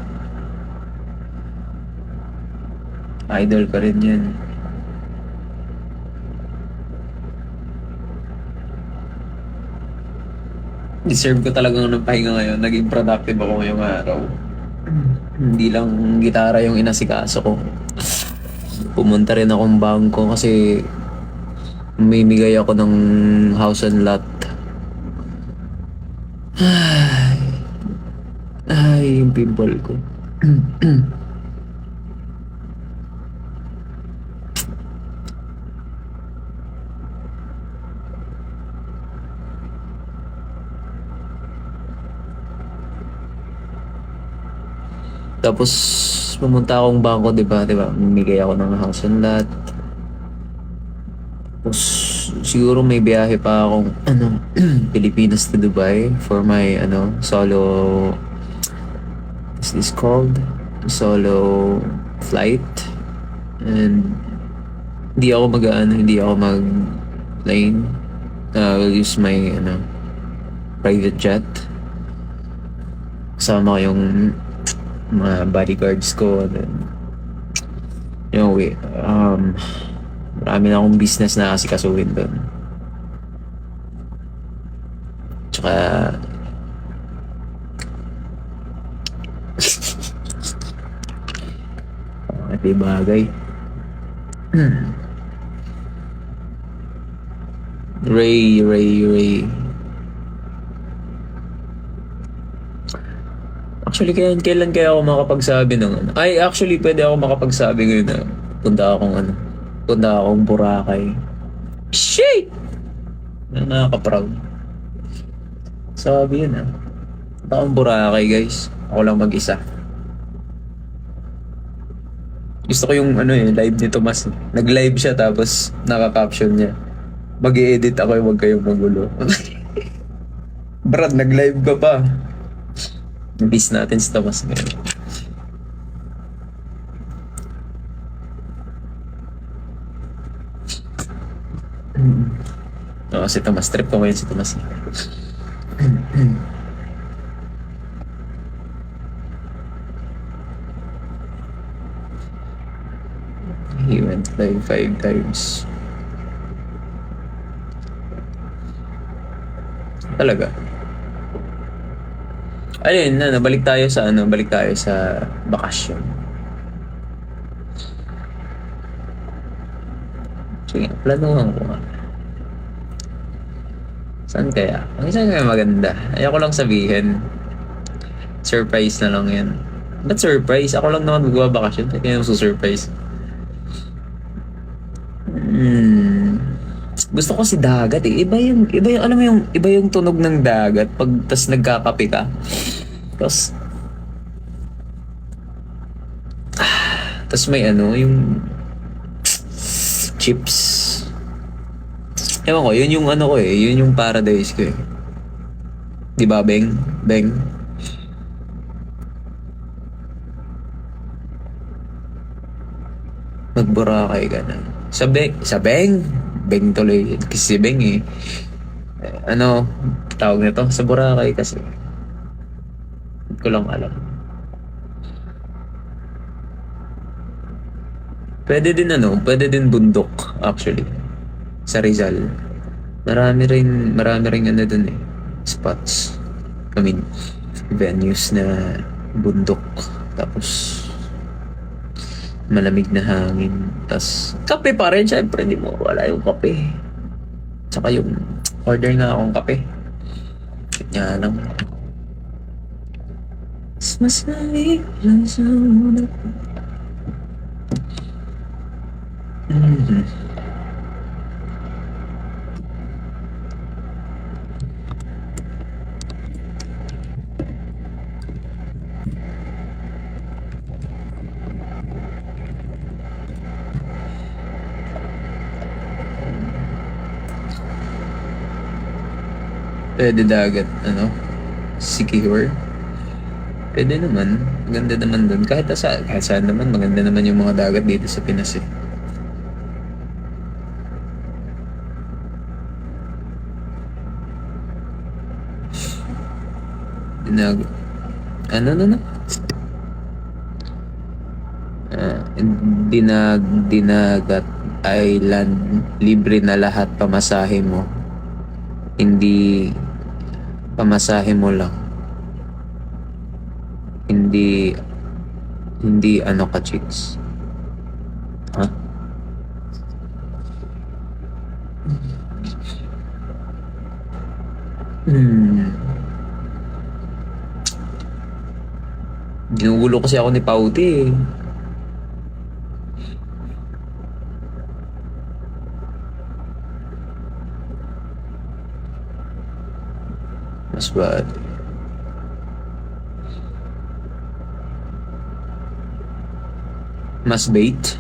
Idol ko rin yun. Deserve ko talagang ng pahinga ngayon. Naging productive ako ngayong araw. Hindi lang gitara yung inasikaso ko. Pumunta rin akong bangko kasi mamimigay ako ng house and lot. Ay, yung pimple ko. Tapos pumunta akong bangko, 'di ba? Mamimigay ako ng house and lot. Tapos siguro may biyahe pa akong Pilipinas to Dubai for my solo, what's this called? Solo flight. And hindi ako mag-plane. I will use my private jet. Kasama ko yung mga bodyguards ko. Then marami na akong business na kasi kasuhin doon. Tsaka ito bagay. Ray. Actually, kailan kaya ako makapagsabi ng actually, pwede ako makapagsabi ngayon na punta akong Boracay. Shit! Nakaka-proud. Sabi yun punta akong Boracay, guys. Ako lang mag-isa. Gusto ko yung live ni Tomas. Nag-live siya tapos naka-caption niya. Mag-i-edit ako yung wag kayong magulo. Brad, nag-live ka pa. Nabis natin si Tomas ngayon. Oo, si Tomas. Trip ko ngayon si Tomas. He went like 5 times. Talaga. Ayun, balik tayo sa bakasyon. Sige, planuhan ko nga. Saan kaya? Ang isa kaya maganda. Ayoko lang sabihin. Surprise na lang yan. Ba't surprise? Ako lang naman magbabakasyon. Kaya yung surprise. Gusto ko si dagat eh. Iba yung, alam mo yung, iba yung tunog ng dagat pag tas nagkakape ka. Tas may yung chips. Ewan ko, yun yung ko eh. Yun yung paradise ko eh. Di ba, Beng? Beng? Magburakay ka na. Sa Beng? Beng tuloy. Kasi si Beng eh. Tawag nito? Sa Boracay kasi. Hindi ko lang alam. Pwede din bundok actually. Sa Rizal. Marami ring dun eh. Spots. I mean, venues na bundok. Tapos malamig na hangin. Tapos kape pa rin. Siyempre, hindi mo wala yung kape. Tsaka yung order na akong kape. Kanya lang. Mas malamig lang sa muna. Pwede dagat, secure. Pwede naman. Maganda naman dun. Kahit saan naman, maganda naman yung mga dagat dito sa Pinas eh. Dinagat Island, libre na lahat pamasahe mo. Hindi pamasahe mo lang. Hindi ka chicks. Ha? Ginugulo kasi ako ni Pauti eh. Mas bad. Mas bait?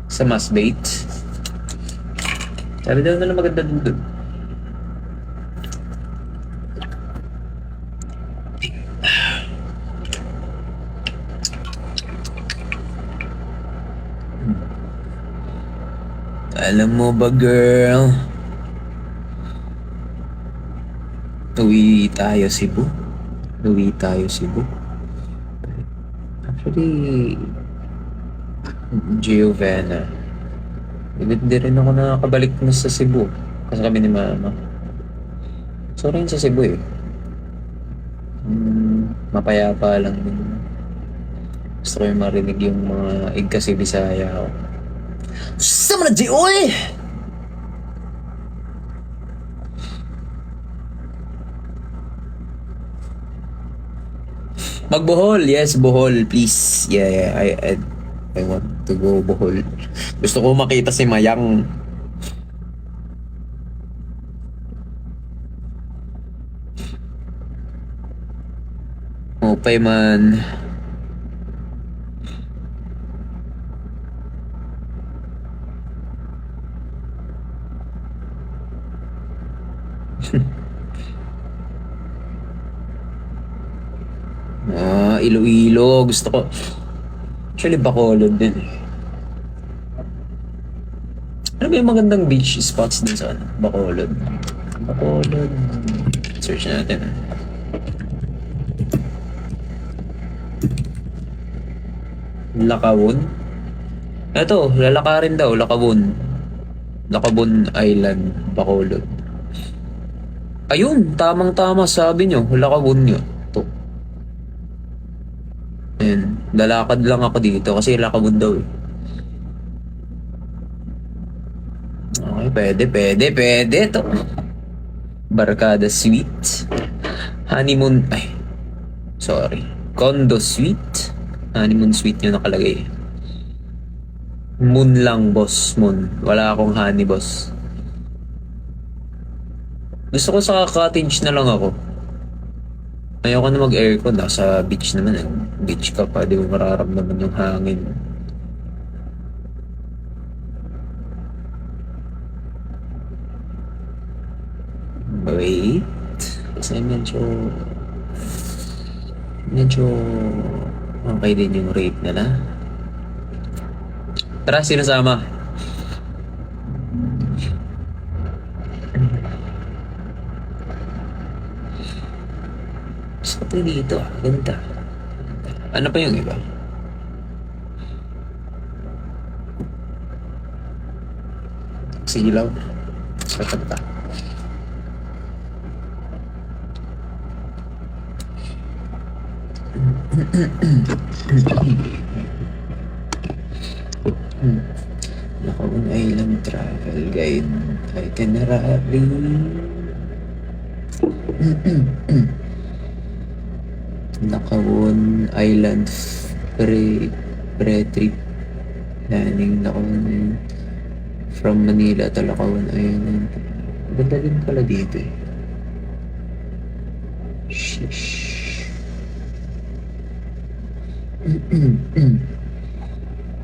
Sa mas bait? Sabi daw na maganda dun. Alam mo ba, girl? Uwi tayo Cebu. Actually, Giovanna. Hindi rin ako nakakabalik na sa Cebu. Kasi kami ni Mama. So rin sa Cebu eh. Mapayapa lang din. Gusto ko yung marinig yung mga igkasi Bisaya ako. Sama na, G.O.Y! Mag-Bohol, yes, Bohol, please. Yeah, I want to go Bohol. Gusto ko makita si Mayang. Okay man. Iloilo. Gusto ko. Actually, Bacolod din eh. Ano ba yung magandang beach spots din sa ano? Bacolod. Bacolod. Search natin. Lakawon? Eto, lalakarin daw, Lakawon. Lakabon Island, Bacolod. Ayun, tamang-tama sabi nyo, Lakawon nyo. Ito. Ayun, lalakad lang ako dito kasi Lakawon daw eh. Okay, pwede to. Barkada Suite. Honeymoon, sorry. Condo Suite. Honeymoon Suite nyo nakalagay. Moon lang, boss. Moon. Wala akong honey, boss. Gusto ko sa cottage na lang ako. Ayoko na mag-aircon. Nasa beach naman eh. Beach ka pa, di mo mararamdaman yung hangin. Wait. Kasi medyo okay din yung rate nila. Tara, sino sama? Gusto ko dito. Ganda. Ano pa yung iba? Sigilaw. Sa kanta. Lakawon Island Travel Guide Itinerary. Lakawon Island Pre-trip planning. Lakawon from Manila to Lakawon Island. Ganda din pala dito eh. Sheesh.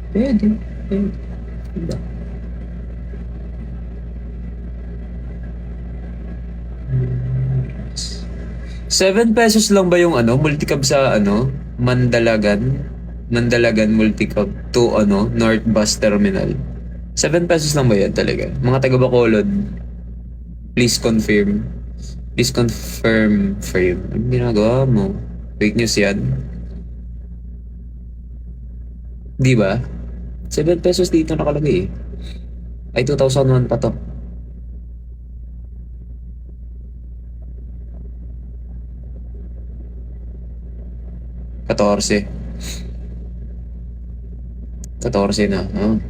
Pwede. Diba? 7 pesos lang ba yung ano, multicab sa ano, Mandalagan multicab to ano, North Bus Terminal. 7 pesos lang ba yan talaga? Mga taga Bacolod, please confirm. Please confirm. Anong ginagawa mo? Fake news yan. Di ba? 7 pesos dito nakalagay eh. Ay, 2001 pa to. $14 na. Oh.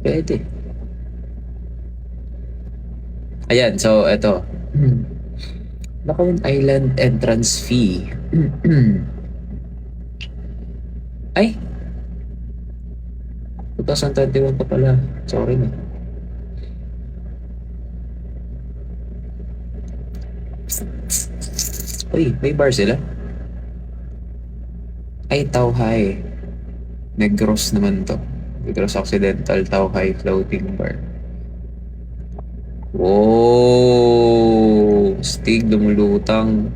Pwede. Ayan, so eto. Lakawon Island entrance fee. Ay! 2021 pa pala. Sorry na. Uy, may bar sila? Ay, Tauhay. Negros naman to. Negros Occidental Tauhay Floating Bar. Wow! Stig lumulutang.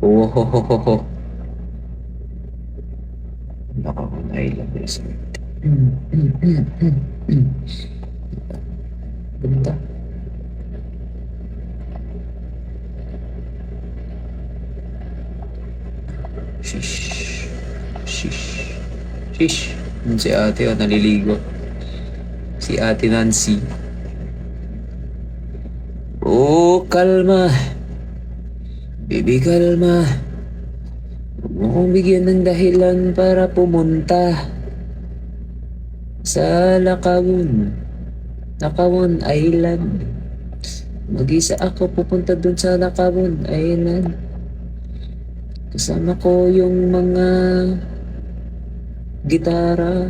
Wow! Lakawon Island Resort. Ganda. Shish. Si ate naliligo. Si ate Nancy. Oh, kalma. Baby, kalma. Huwag mo kong bigyan ng dahilan para pumunta sa Lakawon Island. Mag-isa ako pupunta dun sa Lakawon Island. Kasama ko yung mga gitara.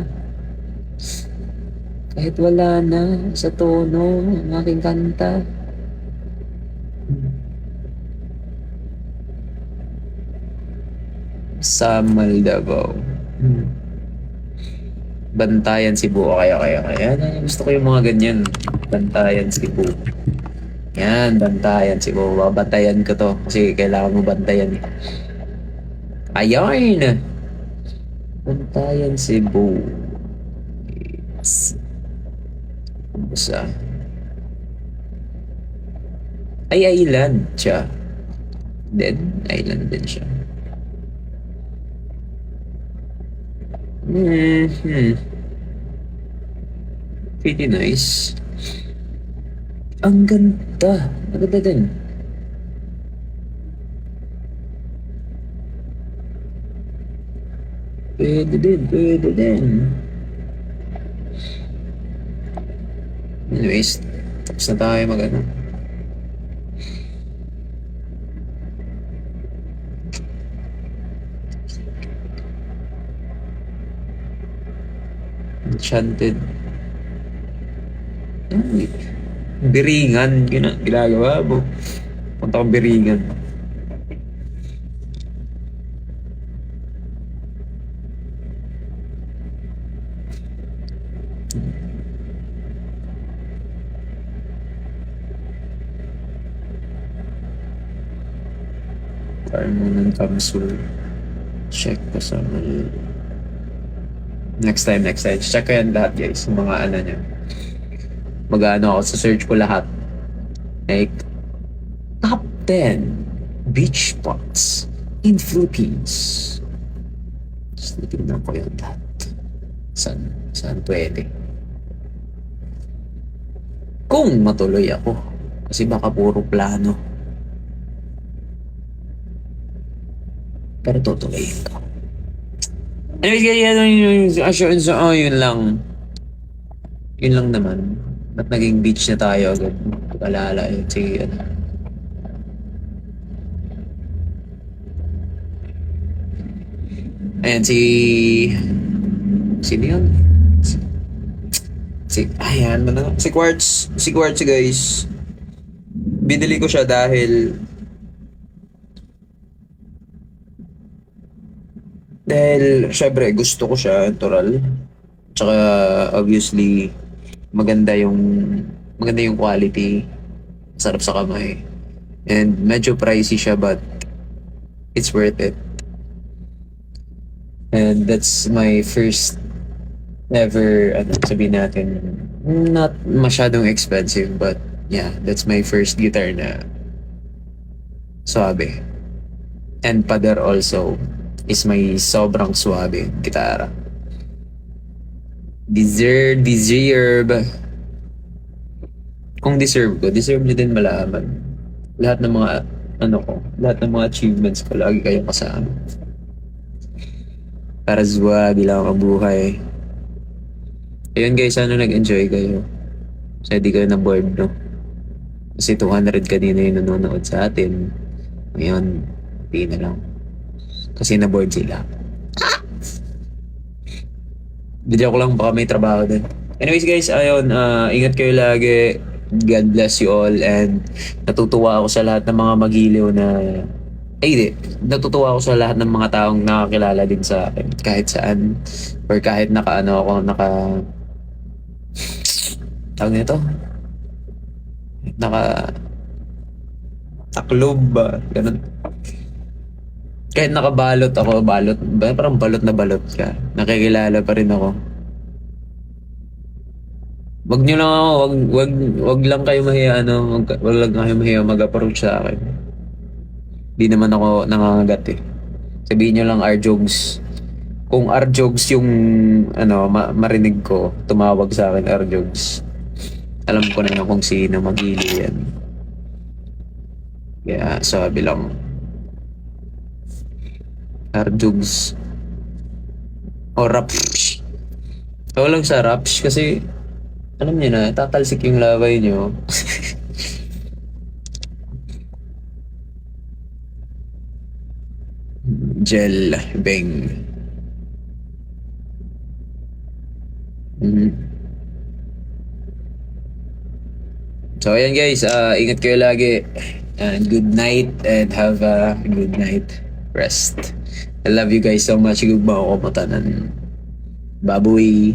Kahit wala na sa tono ang aking kanta. Sa Davao. Bantayan Cebu. Kaya. Gusto ko yung mga ganyan. Bantayan Cebu. Yan, Bantayan Cebu. Babantayan ko to. Kasi kailangan mo bantayan eh. Ayun! Bantayan Cebu. Yes. Basta. Ay, island siya. Island din siya. Pretty nice. Ang ganda. Ang ganda din. Pwede din. Anyways, tapos na tayo mag-ano. Enchanted. Ay, Biringan. Ginagawa mo. Punta kang Biringan. Tayo muna ng Tamsul. Check ko sa Next time. Check ko yan lahat, guys. Yung mga ano nyo. Mag-ano ako, sa search ko lahat. Like, top 10 beach spots in Philippines. Just tignan ko yun lahat. Saan pwede? Kung matuloy ako. Kasi baka puro plano. Pero tutuloyin ko. Anyways, guys, yun lang. Yun lang naman. Ba't naging beach na tayo agad? Alala yun. Sige, ano. Ayan, sino yun? Ayan, si Quartz, guys. Binili ko siya dahil syempre gusto ko siya, natural. Tsaka obviously maganda yung quality. Sarap sa kamay. And medyo pricey siya but it's worth it. And that's my first ever, sabihin natin, not masyadong expensive but yeah, that's my first guitar na suabe. And Pader also is may sobrang suabe gitara. Deserve. Kung deserve nyo din malaman. Lahat ng mga, lahat ng mga achievements ko, lagi kayong kasama. Para zwagi lang ang buhay. Ayun guys, sana nag-enjoy kayo. Kasi di kayo na-bored, no? Kasi 200 kanina yung nanonood sa atin. Ngayon, di na lang. Kasi na-bored sila. Video ko lang, baka may trabaho din. Anyways guys, ayun, ingat kayo lagi. God bless you all. And natutuwa ako sa lahat ng mga magiliw na... natutuwa ako sa lahat ng mga taong nakakilala din sa akin. Kahit saan. Or kahit tawag nito? Taklob ba? Ganun. Kahit nakabalot ako, parang balot na balot ka. Nakikilala pa rin ako. Wag nyo lang ako, wag lang kayo mahiya, wag lang kayo mahiya mag-approach sa akin. Di naman ako nangangagat eh. Sabihin nyo lang R-Jogs. Kung R-Jogs yung, marinig ko, tumawag sa akin R-Jogs. Alam ko na kung sino magili yan. Kaya sabi lang, R-Jogs. O Rapsh. Ikaw lang sa Rapsh kasi, alam niyo na, tatalsik yung laway niyo. Gel Beng. So ayan guys, ingat kayo lagi. And good night and have a good night rest. I love you guys so much. Gugma ako matanan. Baboy.